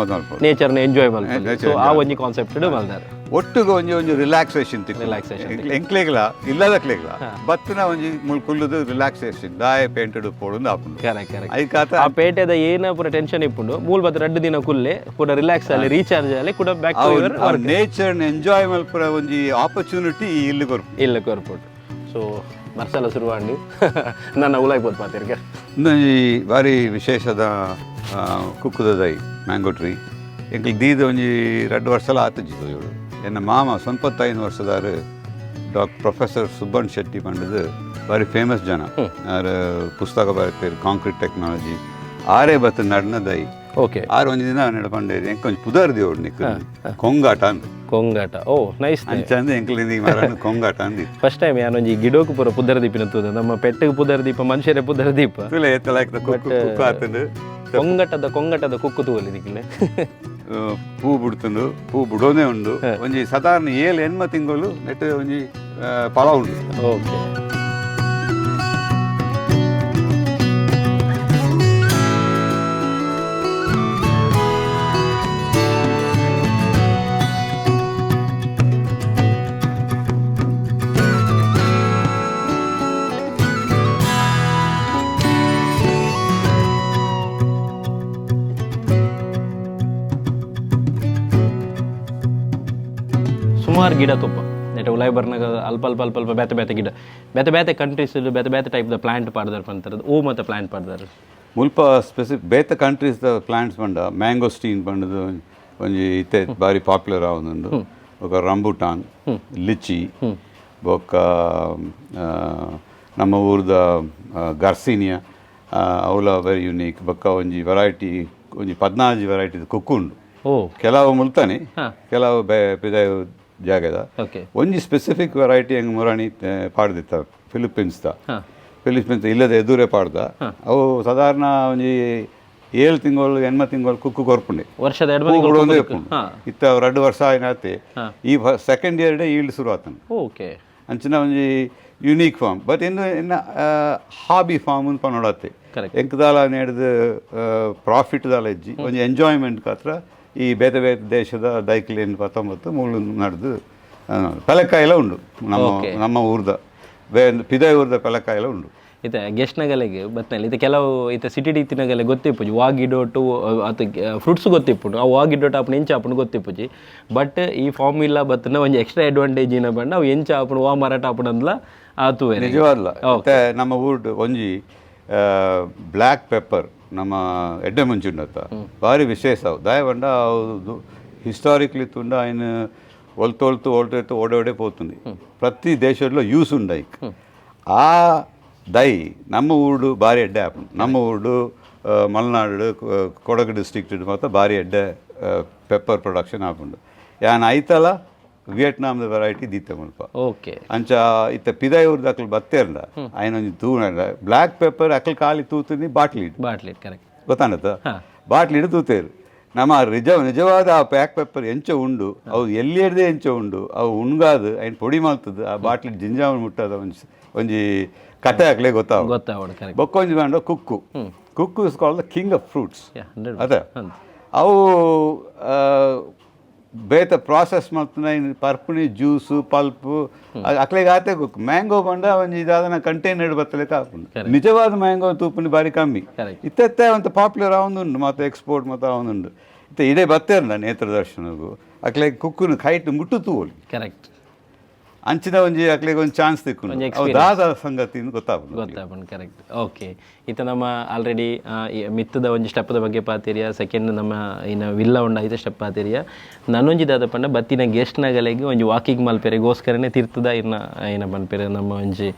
B: ನೇಚರ್ನ ಎಂಜಾಯ್ ಮಲ್ಪಲಿ ಸೊ ಆ ಒಂಜಿ ಕಾನ್ಸೆಪ್ಟ್ ಮಲ್ದಾರೆ
C: ಒಟ್ಟಿಗೆ ಒಂಜಿ ರಿಲ್ಯಾಕ್ಸೇಷನ್ ಎಂಕ್ಲೆಗ್ಲ ಇಲ್ಲದ ಕ್ಲೆಗ್ಲ ಬತ್ತಿನ ಒಂಜಿ ಕುಲ್ಲುದು ರಿಲ್ಯಾಕ್ಸೇಷನ್ ದಾಯ ಪೇಂಟೆಡ್ ಪೋಡು ಆಪುಂಡು
B: ಐಕಾತ ಆ ಪೇಟೆದ ಏನ ಪೂರ ಟೆನ್ಷನ್ ಇಪ್ಪುಂಡು ಮೂಲ ಬತ್ತ 2 ದಿನ ಕುಲ್ಲೆ ಪೂರ ರಿಲ್ಯಾಕ್ಸ್ ಅಲ್ಲಿ ರೀಚಾರ್ಜ್ ಅಲ್ಲಿ ಕೂಡ back to your work
C: nature enjoy ಮಲ್ಪುರ ಒಂಜಿ ಆಪರ್ಚುನಿಟಿ ಇಲ್ಲಿ ಕೊರ್ಪುಂಡು
B: ಸೊ ಮರ್ಸಲ ಶುರುವಾಂಡು ನನ್ನ ಉಲಾಯ್ಬೋದು ಪಾತಿರ್ಗೆ
C: ಈ ಬಾರಿ ವಿಶೇಷದ ಕುಕ್ಕುದ ದೈ ಮ್ಯಾಂಗೋ ಟ್ರೀ ಎಂಕ್ಲು ದೀದ ಒಂಜಿ 2 ವರ್ಷಲ ಆತಜ್ಜಿತ್ತು ಇವಳು ಎನ್ನ ಮಾಮ 95 ವರ್ಷದಾರು ಪ್ರೊಫೆಸರ್ ಸುಬ್ಬಣ್ಣ ಶೆಟ್ಟಿ ಪಂಡದು ಬಾರಿ ಫೇಮಸ್ ಜನ ಆರು ಪುಸ್ತಕ ಬರೀತಾರೆ ಕಾಂಕ್ರೀಟ್ ಟೆಕ್ನಾಲಜಿ ಆರೇ ಬತ್ತ ನಡ್ನ ದೈ
B: ಓಕೆ
C: ಆರು ಒಂಜಿ ದಿನ ನಡ್ಪಂಡೇರಿ ಎಂಕ್ ಒಂಜಿ ಪುದರ್ ದೇವ್ಡು ನಿಕ್ ಕೊಂಗಾಟ ಅಂದ್
B: ಕೊಂಗಾಟ ಓ ನೈಸ್
C: ಅಂಚಂದ ಎಂಕ್ಲಿಂದ ಈ ಮರ ಕೊಂಗಾಟ ಅಂದಿ
B: ಫಸ್ಟ್ ಟೈಮ್ ಯಾನೊಂಜಿ ಗಿಡೋಕು ಪೂರ ಪುದರ್ ದೀಪಿನ ತೂದ ನಮ್ಮ ಪೆಟ್ಟಿಗೆ ಪುದರ್ ದೀಪ ಮನುಷ್ಯರೇ ಪುದರ್ ದೀಪ
C: ತುಲೆ ಎತ್ತಲಾಯ್ತ ಕುಕ್ಕು ಆತಂದು
B: ಕೊಂಗಟದ ಕುಕ್ಕು ತೂವಲ್ಲಿ ದಿಕ್ಕಿಲ್ಲ
C: ಪೂ ಬಿಡ್ತಂಡು ಪೂ ಬಿಡೋದೇ ಉಂಡು ಒಂಜಿ ಸಾಧಾರಣ 7 ತಿಂಗಳು ನೆಟ್ ಒಂಜಿ ಫಲ ಉಂಡು
B: ಓಕೆ ಸುಮಾರು ಗಿಡ ತುಪ್ಪ ನೆಟ್ ಉಲಾಯ್ ಬರ್ನಾಗ ಅಲ್ಪ ಬೇತೆ ಬೇತೆ ಗಿಡ ಬೇತೆ ಬೇತೆ ಕಂಟ್ರೀಸ್ ಬೇತೆ ಬೇತೆ ಟೈಪ್ ದ ಪ್ಲಾಂಟ್ ಪಾಡ್ದಾರ ಅಂತಾರೆ ಓ ಮತ್ತು ಪ್ಲಾಂಟ್ ಪಾಡ್ದಾರ
C: ಮುಲ್ಪ ಸ್ಪೆಸಿಫಿಕ್ ಬೇತ ಕಂಟ್ರೀಸ್ದ ಪ್ಲಾಂಟ್ಸ್ ಪಂಡ ಮ್ಯಾಂಗೋಸ್ಟೀನ್ ಪಂಡದು ಒಂಜಿ ಇತ್ತೆ ಬಾರಿ ಪಾಪ್ಯುಲರ್ ಆವೊಂದುಂಡು ಬೊಕ ರಂಬುಟಾನ್ ಲಿಚಿ ಬೊಕ ನಮ್ಮ ಊರ್ದ ಗರ್ಸಿನಿಯಾ ಅವಲ ವೆರಿ ಯುನೀಕ್ ಬೊಕ್ಕ ಒಂಜಿ ವೆರೈಟಿ ಒಂಜಿ 14 ವೆರೈಟಿದ ಕುಕ್ಕುಂಡು ಕೆಲವು ಮುಲ್ತಾನೆ ಕೆಲವು ಪಿದಾಯ ಜಾಗದ ಒಂಜಿ ಸ್ಪೆಸಿಫಿಕ್ ವೆರೈಟಿ ಹಂಗೆ ಮುರಾಣಿ ಪಾಡ್ದಿತ್ತ ಫಿಲಿಪೀನ್ಸ್ದ ಇಲ್ಲದೆ ಎದುರೇ ಪಾಡ್ದ ಅವು ಸಾಧಾರಣ ಒಂಜಿ 7 ತಿಂಗಳು 8 ತಿಂಗಳು ಕುಕ್ಕು ಕೊರ್ಪುಂಡೆ
B: ವರ್ಷದ
C: ಇತ್ತ 2 ವರ್ಷ ಏನಾಗ್ತಿ ಈ ಸೆಕೆಂಡ್ ಇಯರ್ ಡೇ ಈಲ್ಡ್ ಶುರು ಆತನು ಅಂಚಿನ ಒಂಜಿ ಯುನೀಕ್ ಫಾರ್ಮ್ ಬಟ್ ಇನ್ನು ಹಾಬಿ ಫಾರ್ಮ್ ಅಂತ ನೋಡತ್ತೆ ಎಂಕದಾಲ ನೆಡ್ದು ಪ್ರಾಫಿಟ್ ದಾಲ ಇಜ್ಜಿ ಒಂಜಿ ಎಂಜಾಯ್ಮೆಂಟ್ ಮಾತ್ರ ಈ ಬೇತೆ ಬೇತೆ ದೇಶದ ದೈಕ್ಲೇನ್ 19 ಮೂಳು ನಡೆದು ಪೆಲಕಾಯಿಲ ಉಂಡು ನಮ್ಮ ಊರ್ದ ಪಿದಾಯ ಊರ್ದ ಪೆಲಕಾಯಿಲ ಉಂಡು
B: ಇತ್ತೆ ಗೆಸ್ಟ್ನಗಲೆಗೆ ಬತ್ನಲ್ಲಿ ಇದು ಕೆಲವು ಇತ್ತೆ ಸಿಟಿ ಇತ್ತಿನಗಲೆ ಗೊತ್ತಿಪ್ಪುಜಿ ವಾಗಿಡೋಟು ಅದು ಫ್ರೂಟ್ಸ್ ಗೊತ್ತಿಪ್ಪುಂಡು ಆ ವಾಗಿಡೋಟು ಆಪಣ ಎಂಚ ಆಪಣ ಗೊತ್ತಿಪ್ಪುಜಿ ಬಟ್ ಈ ಫಾರ್ಮ್ ಇಲ್ಲ ಬತ್ತನ ಒಂಜಿ ಎಕ್ಸ್ಟ್ರಾ ಅಡ್ವಾಂಟೇಜ್ ಏನ ಬಂಡ ಅವು ಎಂಚ ಆಪಣ ವಾ ಮಾರಾಟ ಆಪಣ ಅಂದ್ಲ ಆತು
C: ನಿಜವಾದ್ಲ ನಮ್ಮ ಊರ್ಡ್ ಒಂಜಿ ಬ್ಲ್ಯಾಕ್ ಪೆಪ್ಪರ್ ನಮ್ಮ ಎಡ್ಡೆ ಮುಂಚುಂಡತ್ತ ಭಾರಿ ವಿಶೇಷ ಅವು ದಾಯ ಬಂಡ ಅವು ಹಿಸ್ಟಾರಿಕ್ಲಿ ತುಂಡ ఆయన ಒಲ್ತೊಲ್ತು ಓಡೋಡೆ పోతుంది ಪ್ರತಿ ದೇಶದಲ್ಲೂ ಯೂಸ್ ಉಂಡು ಐಕ್ ಆ ದೈ ನಮ್ಮ ಊರು ಭಾರಿ ಎಡ್ಡೆ ಆಪುಂಡು ನಮ್ಮ ಊರು ಮಲೆನಾಡು ಕೊಡಗು ಡಿಸ್ಟ್ರಿಕ್ಟ್ ಮಾತ್ರ ಭಾರಿ ಎಡ್ಡೆ ಪೆಪ್ಪರ್ ಪ್ರೊಡಕ್ಷನ್ ಆಪುಂಡು ಯಾನ್ ಐತಲ ವಿಯೆಟ್ನಾಮ್ದ ವೆರೈಟಿ ದೀತೆ ಮುಲ್ಪ ಅಂಚ ಇತ್ತ ಪಿದಾಯ ಊರ್ದ ಅಕ್ಲು ಬತ್ತೇರ್ಂಡ ఆయన ಒಂಜಿ ತೂನಂಡ ಬ್ಲ್ಯಾಕ್ ಪೆಪ್ಪರ್ ಅಕ್ಲು ಖಾಲಿ ತೂತೀನಿ ಬಾಟ್ಲಿ
B: ಕರೆಕ್ಟ್
C: ಗೊತ್ತಾಂಡತ್ತ ಬಾಟ್ಲಿ ಇಡು ತೂತೇರು ನಮ್ಮ ನಿಜವಾದ ಆ ಪ್ಯಾಕ್ ಪೆಪ್ಪರ್ ಎಂಚ ಉಂಡು ಅವು ಎಲ್ಲಿ ಹಿಡ್ದೆ ಎಂಚ ಉಂಡು ಅವು ಉಣ್ಗಾದು ఆయన ಪೊಡಿ ಮಾಡ್ತದ ಆ ಬಾಟ್ಲಿ ಜಿಂಜಾವನ್ ಮುಟ್ಟದ ಒಂಜಿ ಕತೆ ಹಾಕ್ಲೇ ಗೊತ್ತಾವ ಬೊಕ್ಕೊಂಜಿ ಬೇಡ ಕುಕ್ಕು is called the king of fruits ಅದೇ ಅವು ಬೇತ ಪ್ರಾಸೆಸ್ ಮಾಡ್ತಾನೆ ಪರ್ಪುಣಿ ಜ್ಯೂಸು ಪಲ್ಪು ಅಕ್ಲೆಗೆ ಆತೆ ಕುಕ್ಕು ಮ್ಯಾಂಗೋ ಬಂಡ ಒಂಜಿ ಇದಾದ ಕಂಟೈನರ್ ಬತ್ತಲೆಕ್ಕ ಹಾಕೊಂಡು ನಿಜವಾದ ಮ್ಯಾಂಗೋ ತೂಪುನಿ ಬಾರಿ ಕಮ್ಮಿ ಇತ್ತೆ ಅಂತ ಪಾಪ್ಯುಲರ್ ಆವೊಂದುಂಡು ಮತ್ತು ಎಕ್ಸ್ಪೋರ್ಟ್ ಮತ್ತು ಆವೊಂದುಂಡು ಇತ್ತೆ ಇಡೇ ಬತ್ತೇರ್ನ ನೇತ್ರ ದರ್ಶನಗೂ ಅಕ್ಲೆಗೆ ಕುಕ್ಕುನು ಕೈಟ್ ಮುಟ್ಟು ತೂವೊಲಿ
B: ಕರೆಕ್ಟ್
C: ಅಂಚಿನ ಒಂಜಿ ಅಕ್ಲೆಗೆ ಒಂದು ಚಾನ್ಸ್ ತಿಕ್ಕು ದಾದ ಸಂಗತಿ
B: ಗೊತ್ತಾಪುಂಡು ಕರೆಕ್ಟ್ ಓಕೆ ಇತ್ತ ನಮ್ಮ ಆಲ್ರೆಡಿ ಮಿತ್ತದ ಒಂಜಿ ಸ್ಟೆಪ್ದ ಬಗ್ಗೆ ಪಾತಿರಿಯ ಸೆಕೆಂಡ್ ನಮ್ಮ ಇನ್ನು ವಿಲ್ಲ ಉಂಡ ಐದು ಸ್ಟೆಪ್ ಪಾತಿರಿಯ ನನ್ನೊಂಜಿ ದಾದ ಪಂಡ ಬತ್ತಿನ ಗೆಸ್ಟ್ನಗಲೆಗೆ ಒಂಜಿ ವಾಕಿಂಗ್ ಮಲ್ಪೆರೆಗೋಸ್ಕರನೇ ತಿರ್ತದ ಇನ್ನ ಪನ್ಪೆರೆ ನಮ್ಮ ಒಂಜಿ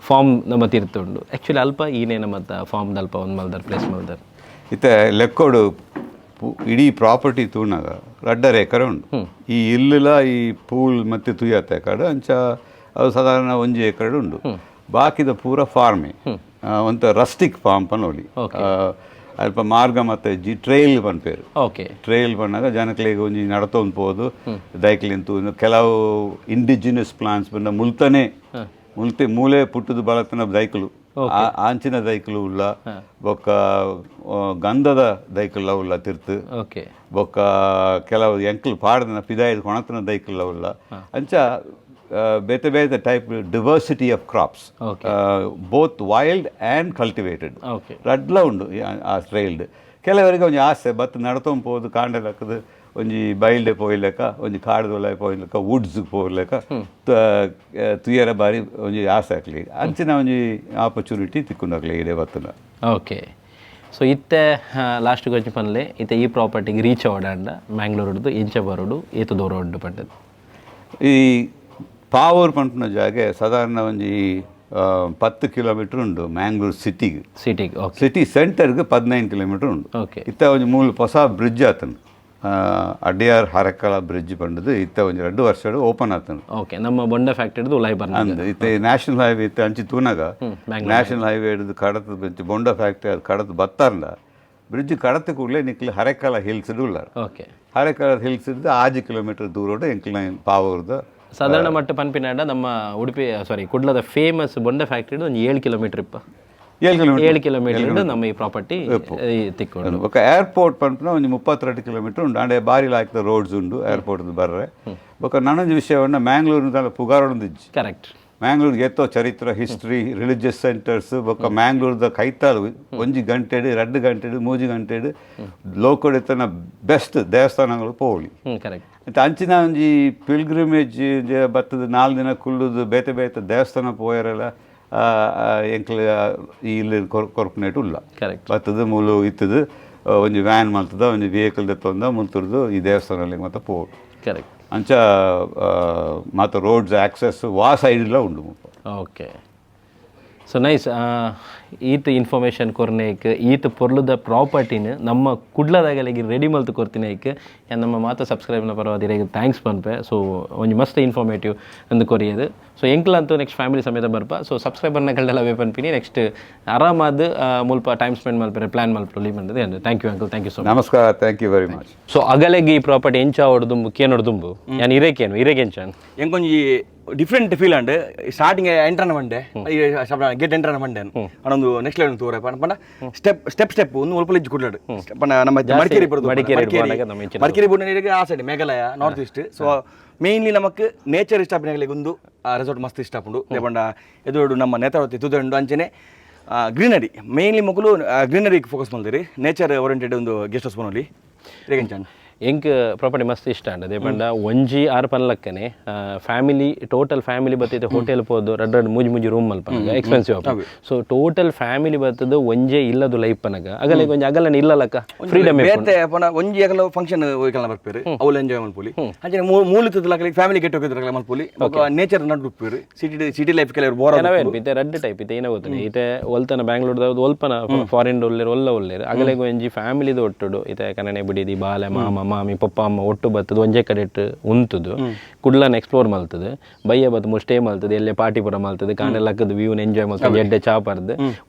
B: ಫಾರ್ಮ್ ನಮ್ಮ ತಿರ್ತುಂಡು ಆ್ಯಕ್ಚುಲಿ ಅಲ್ಪ ಈನೇನ ಮತ್ತು ಫಾರ್ಮ್ದ ಅಲ್ಪ ಒಂದು ಮಲ್ದಾರ್ ಪ್ಲೇಸ್ ಮಲ್ದಾರ್
C: ಇತ್ತೆ ಲೆಕ್ಕೋಡು ಇಡೀ ಪ್ರಾಪರ್ಟಿ ತೂನಾಗ 2.5 ಎಕರೆ ಉಂಡು ಈ ಇಲ್ಲುಲ ಈ ಪೂಲ್ ಮತ್ತು ತುಯ್ಯತ್ತ ಎಕರೆ ಅಂಚ ಅದು ಸಾಧಾರಣ 1 ಎಕರೆ ಉಂಡು ಬಾಕಿದ ಪೂರ ಫಾರ್ಮೇ ಒಂತ ರಸ್ಟಿಕ್ ಫಾರ್ಮ್ ಪನೋಲಿ ಅಲ್ಪ ಮಾರ್ಗ ಮತ್ತು ಟ್ರೈಲ್ ಪನ್ಪೇರು ಟ್ರೈಲ್ ಪನ್ನಾಗ ಜನಕ್ಲೆಗೆ ಒಂಜಿ ನಡತೊಂದು ಪೋದು ದೈಕ್ಲಿಂತು ಕೆಲವು ಇಂಡಿಜಿನಸ್ ಪ್ಲಾಂಟ್ಸ್ ಬಂದ ಮೂಲೆ ಪುಟ್ಟದು ಬಳತನ ದೈಕಲು ಆಂಚಿನ ದೈಕಲು ಉಲ್ಲ ಬೊಕ್ಕ ಗಂಧದ ದೈಕಲ್ಲ ಉಲ್ಲ ತಿರ್ತು ಬೊಕ್ಕ ಕೆಲವು ಎಂಕ್ಲು ಪಾಡ್ದನ ಪಿದಾಯದ ಕೊಣತನ ದೈಕಲ್ಲ ಉಲ್ಲ ಅಂಚ ಬೇತೆ ಬೇತೆ type diversity of crops both wild and cultivated ರಡ್ಲ ಉಂಡು ಆ ಟ್ರೈಲ್ಡ್ ಕೆಲವರಿಗೆ ಒಂಜಿ ಆಸೆ ಬತ್ತು ನಡ್ತೊಂದು ಪೋದು ಕಾಂಡೆ ಲೆಕ್ಕದು ಒಂಜಿ ಬೈಲ್ಡೆ ಪೋಯ್ಲೆಕ್ಕ ಒಂಜಿ ಕಾಡ್ದೊಲ ಪೋಯ್ಲೆಕ್ಕ ವುಡ್ಸ್ ಪೋಯ್ಲೆಕ್ಕ ತುಯ್ಯರ ಬಾರಿ ಒಂಜಿ ಆಸೆ ಆಗ್ಲಿ ಅಂಚಿನ ಒಂಜಿ ಆಪರ್ಚುನಿಟಿ ತಿಕ್ಕೊಂಡಾಗ್ಲಿ ಇಡೇ ಬತ್ತನ
B: ಓಕೆ ಸೊ ಇತ್ತೆ ಲಾಸ್ಟ್ ಗೊಂಚಿ ಪನ್ಲೆ ಇತ್ತೆ ಈ ಪ್ರಾಪರ್ಟಿಗೆ ರೀಚ್ ಆವಡಾಂಡ ಮ್ಯಾಂಗ್ಳೂರ್ದು ಇಂಚ ಬರೋಡು ಏತು ದೂರ ಒಡ್ಡು ಪಂಡದು
C: ಈ ಪಾವೂರ್ ಪಂಪನ ಜಾಗೆ ಸಾಧಾರಣ ಒಂಜಿ 10 ಕಿಲೋಮೀಟರ್ ಉಂಡು ಮ್ಯಾಂಗ್ಳೂರ್ ಸಿಟಿಗೆ ಸಿಟಿ ಸೆಂಟರ್ಗೆ 15 ಕಿಲೋಮೀಟರ್ ಉಂಡು ಇತ್ತ ಒಂಜಿ ಮೂಲ ಹೊಸ ಬ್ರಿಡ್ಜ್ ಆತನು ಅಡ್ಯಾರ್ ಹರಕಲ ಬ್ರಿಡ್ಜ್ ಬಂದದ್ದು ಇತ್ತ ಒಂಜಿ 2 ವರ್ಷ ಓಪನ್ ಆತನು
B: ನಮ್ಮ ಬೊಂಡ ಫ್ಯಾಕ್ಟರಿದು ಉಲಾಯ್ ಬಂದ
C: ಇತ್ತೆ ನ್ಯಾಷನಲ್ ಹೈವೇ ಇತ್ತೆ ಅಂಚಿ ತೂನಾಗ ನ್ಯಾಷನಲ್ ಹೈವೇ ಹಿಡಿದು ಕಡತ ಬೆಂಚಿ ಬೊಂಡ ಫ್ಯಾಕ್ಟರಿ ಅದು ಕಡತ ಬತ್ತಾರ್ಲ ಬ್ರಿಡ್ಜ್ ಕಡತ ಕೂಡಲೇ ನಿಕ್ಲಿ ಹರಕಲ ಹಿಲ್ಸ್ ಉಳ್ಳಾರ ಹರಕಲ ಹಿಲ್ಸ್ ಇದ್ದು 6 ಕಿಲೋಮೀಟರ್ ದೂರ ಎಂಕ್ಲ ಪಾವೂರ್ದ
B: ಸಾಧಾರಣ ಮಟ್ಟ ಪನ್ಪಿನಾಡ ನಮ್ಮ ಉಡುಪಿ ಕುಡ್ಲದ ಫೇಮಸ್ ಬೊಂಡ ಫ್ಯಾಕ್ಟರಿ ಒಂದು 7 ಕಿಲೋಮೀಟರ್ 7 ಕಿಲೋಮೀಟರ್ ನಮ್ಮ ಈ ಪ್ರಾಪರ್ಟಿ ತಿಕ್ಕೊಂಡು
C: ఒక ಏರ್ಪೋರ್ಟ್ ಪಂಪನ ಒಂದು 32 ಕಿಲೋಮೀಟರ್ ಉಂಡು ಅಂಡೆ ಬಾರಿ ಲಾಯ್ಕ ರೋಡ್ಸ್ ಉಂಡು ಏರ್ಪೋರ್ಟ್ ಬರ್ರೆ ಬೊಕ ನನೊಂದು ವಿಷಯವನ್ನ ಮ್ಯಾಂಗ್ಳೂರಿನ ಪುಗಾರೊಂದಿಜ್ಜಿ
B: ಕರೆಕ್ಟ್
C: ಮ್ಯಾಂಗ್ಳೂರ್ಗೆ ಎತ್ತೋ ಚರಿತ್ರ ಹಿಸ್ಟ್ರಿ ರಿಲಿಜಿಯಸ್ ಸೆಂಟರ್ಸ್ ಬೊಕ ಮ್ಯಾಂಗ್ಳೂರ್ದ ಕೈತಾಲು 1 ಗಂಟೆಡು 2 ಗಂಟೆಡು 3 ಗಂಟೆಡು ಲೋಕಲ್ ಎತ್ತನ ಬೆಸ್ಟ್ ದೇವಸ್ಥಾನಗಳು ಪೋಲಿ
B: ಕರೆಕ್ಟ್
C: ಅಂಚಿನ ಒಂಜಿ ಪಿಲ್ಗ್ರಿಮೇಜ್ ಬತ್ತದ 4 ದಿನ ಕುಲ್ಲುದು ಬೇತೆ ಬೇತೆ ದೇವಸ್ಥಾನ ಪೋಯರೆಲ್ಲ ಎಂಕ್ಲ ಇಲ್ಲಿ ಕೊರ್ಪುನೇಟು ಇಲ್ಲ
B: ಕರೆಕ್ಟ್
C: ಬರ್ತದೆ ಮೂಲು ಇತ್ತದು ಒಂಜಿ ವ್ಯಾನ್ ಮಲ್ತದ ಒಂಜಿ ವೆಹಿಕಲ್ ದೆತ್ತೊಂದ ಮುಲ್ತುರ್ದು ಈ ದೇವಸ್ಥಾನದಲ್ಲಿ ಮತ್ತೆ ಪೋಡು
B: ಕರೆಕ್ಟ್
C: ಅಂಚ ಮತ್ತು ರೋಡ್ಸ್ ಆಕ್ಸೆಸ್ ವಾ ಸೈಡ್ಲ ಉಂಡು
B: ಓಕೆ ಸೊ ನೈಸ್ ಈತ ಇನ್ಫಾರ್ಮೇಷನ್ ಕೊರ್ನೇಕ್ ಈತ ಪೊರ್ಲುದ ಪ್ರಾಪರ್ಟಿನ ನಮ್ಮ ಕುಡ್ಲದಾಗಲಿಗೆ ರೆಡಿ ಮಲ್ತು ಕೊರ್ತಿನೇಕ್ ನಮ್ಮ ಮಾತ ಸಬ್ಸ್ಕ್ರೈಬ್ನ ಪರವಾದಿರಿಗೆ ಥ್ಯಾಂಕ್ಸ್ ಪನ್ಪೆ ಸೊ ಒಂಜಿ ಮಸ್ತ್ ಇನ್ಫಾರ್ಮೇಟಿವ್ ಅಂದು ಕೊರಿಯದು ಸೊ ಎಂಕ್ಲಂತೂ ನೆಕ್ಸ್ಟ್ ಫ್ಯಾಮಿಲಿ ಸಮೇತ ಬರ್ಪ ಸೊ ಸಬ್ಸ್ಕ್ರೈಬರ್ನಗಳೆಲ್ಲ ವೇ ಪನ್ಪಿನಿ ನೆಕ್ಸ್ಟ್ ಆರಾಮಾದ ಮುಲ್ಪ ಟೈಮ್ ಸ್ಪೆಂಡ್ ಮಲ್ಪರೆ ಪ್ಲಾನ್ ಮಲ್ಪರು ಲೀವ್ ಬಂದದೆ ಅಂದು thank you uncle thank you so much
C: ನಮಸ್ಕಾರ thank you very much
B: so ಅಗಲೆಗೆ ಈ ಪ್ರಾಪರ್ಟಿ ಎಂಚ ಹೊಡ್ದುಂಬು ಕೇನ್ ಹೊಡ್ದುಂಬು ನಾನು ಇರೇಕೆಂಚಾನ್
A: ಎಂಕೊಂಜಿ ಡಿಫ್ರೆಂಟ್ ಫೀಲ್ ಅಂಡ್ ಸ್ಟಾರ್ಟಿಂಗ್ ಎಂಟ್ರನ ಮಂಡೆ ಗೇಟ್ ಎಂಟ್ರನ ಮಂಡೆ ಅನ್ನೊಂದು ನೆಕ್ಸ್ಟ್ ಲೆವೆಲ್ ತೋರೆ ಪಂಡ ಸ್ಟೆಪ್ ಒಂದು ಒಲ್ಪಲ ಇಜ್ಜು ಕುಡ್ಲಾಡು ಪಂಡ ನಮ್ಮ ಮಡಿಕೇರಿ ಬರೋದು ಮಡಿಕೇರಿ ಬೋರ್ಡ್ ಆ side Meghalaya north East so mainly ನಮಕ್ ನೇಚರ್ ಇಷ್ಟಪಡಿಗಳಿಗೆ ಒಂದು ರೆಸಾರ್ಟ್ ಮಸ್ತ್ ಇಷ್ಟಪಡು ಪಂಡ ಎದುರು ನಮ್ಮ ನೇತ್ರಾವತಿ ತುದಂಡು ಅಂಚನೆ ಗ್ರೀನರಿ ಮೇನ್ಲಿ ಮಕ್ಕಳು ಗ್ರೀನರಿಗೆ ಫೋಕಸ್ ಮಾಡ್ತೀರಿ ನೇಚರ್ ಓರಿಯೆಂಟೆಡ್ ಒಂದು ಗೆಸ್ಟ್ ಹೌಸ್ ಬೋನಲ್ಲಿ ರೇಗಂಚಾನ್
B: ಎಂಕ್ ಪ್ರಾಪರ್ಟಿ ಮಸ್ತ್ ಇಷ್ಟ ಅಂಡ್ ಅದೇ ಪಂಡ ಒಂಜಿ ಆರು ಪನ್ಲಕ್ಕನೆ ಫ್ಯಾಮಿಲಿ ಟೋಟಲ್ ಫ್ಯಾಮಿಲಿ ಬತ್ತೈತೆ ಹೋಟೆಲ್ ಪೋದು ರಡ್ಡು ಮೂಜಿ ರೂಮ್ ಮಲ್ಪನಗ ಎಕ್ಸ್ಪೆನ್ಸಿವ್ ಸೊ ಟೋಟಲ್ ಫ್ಯಾಮಿಲಿ ಬತ್ತದು ಒಂಜೇ ಇಲ್ಲದು ಲೈಫ್ ಪನಗ ಅಗಲೆ ಒಂಜಿ ಅಗಲನ ಇಲ್ಲಲಕ್ಕ ಫ್ರೀಡಮ್
A: ಬೇತೆ ಪನ ಒಂಜಿ ಅಗಲ ಫಂಕ್ಷನ್ ಹೋಯ್ಕಲ್ಲ ಬರ್ಪೇರು ಅವಳು ಎಂಜಾಯ್ ಮಲ್ಪೋಲಿ ಅಂಚನೆ ಮೂಲತದ ಫ್ಯಾಮಿಲಿ ಗೆಟ್ ಹೋಗಿದ್ರಲ್ಲ ಮಲ್ಪೋಲಿ ನೇಚರ್ ನಡು ಉಪ್ಪೇರು ಸಿಟಿ ಲೈಫ್ ಕೆಲವರು ಬೋರ್
B: ಇತ್ತೆ ರೆಡ್ ಟೈಪ್ ಇತ್ತೆ ಏನೋ ಗೊತ್ತಿಲ್ಲ ಇತ್ತೆ ಒಲ್ತನ ಬ್ಯಾಂಗ್ಳೂರ್ದ ಒಲ್ಪನ ಫಾರಿನ್ ಒಲ್ಲೇರು ಒಲ್ಲೇರು ಅಗಲೆಗೆ ಒಂಜಿ ಫ್ಯಾಮಿಲಿದು ಒಟ್ಟುಡು ಇತ್ತೆ ಕನ್ನನೆ ಬಿಡಿದಿ ಬಾಲೆ ಮಾಮ ಮಾಮಿ ಪಪ್ಪ ಅಮ್ಮ ಒಟ್ಟು ಬರ್ತದೆ ಒಂಜೆ ಕಡೆ ಉಂತದು ಕುಡ್ಲನ ಎಕ್ಸ್ಪ್ಲೋರ್ ಮಲ್ತದೆ ಬಯ್ಯ ಬತ್ತು ಸ್ಟೇ ಮಲ್ತದೆ ಎಲ್ಲೇ ಪಾರ್ಟಿ ಪುರ ಮಲ್ತದೆ ಕಾಣೆಲ್ಲ ಹಾಕದು ವ್ಯೂನ ಎಂಜಾಯ್ ಮಲ್ತದೆ ಎಡ್ಡೆ ಚಾಪರ್ದು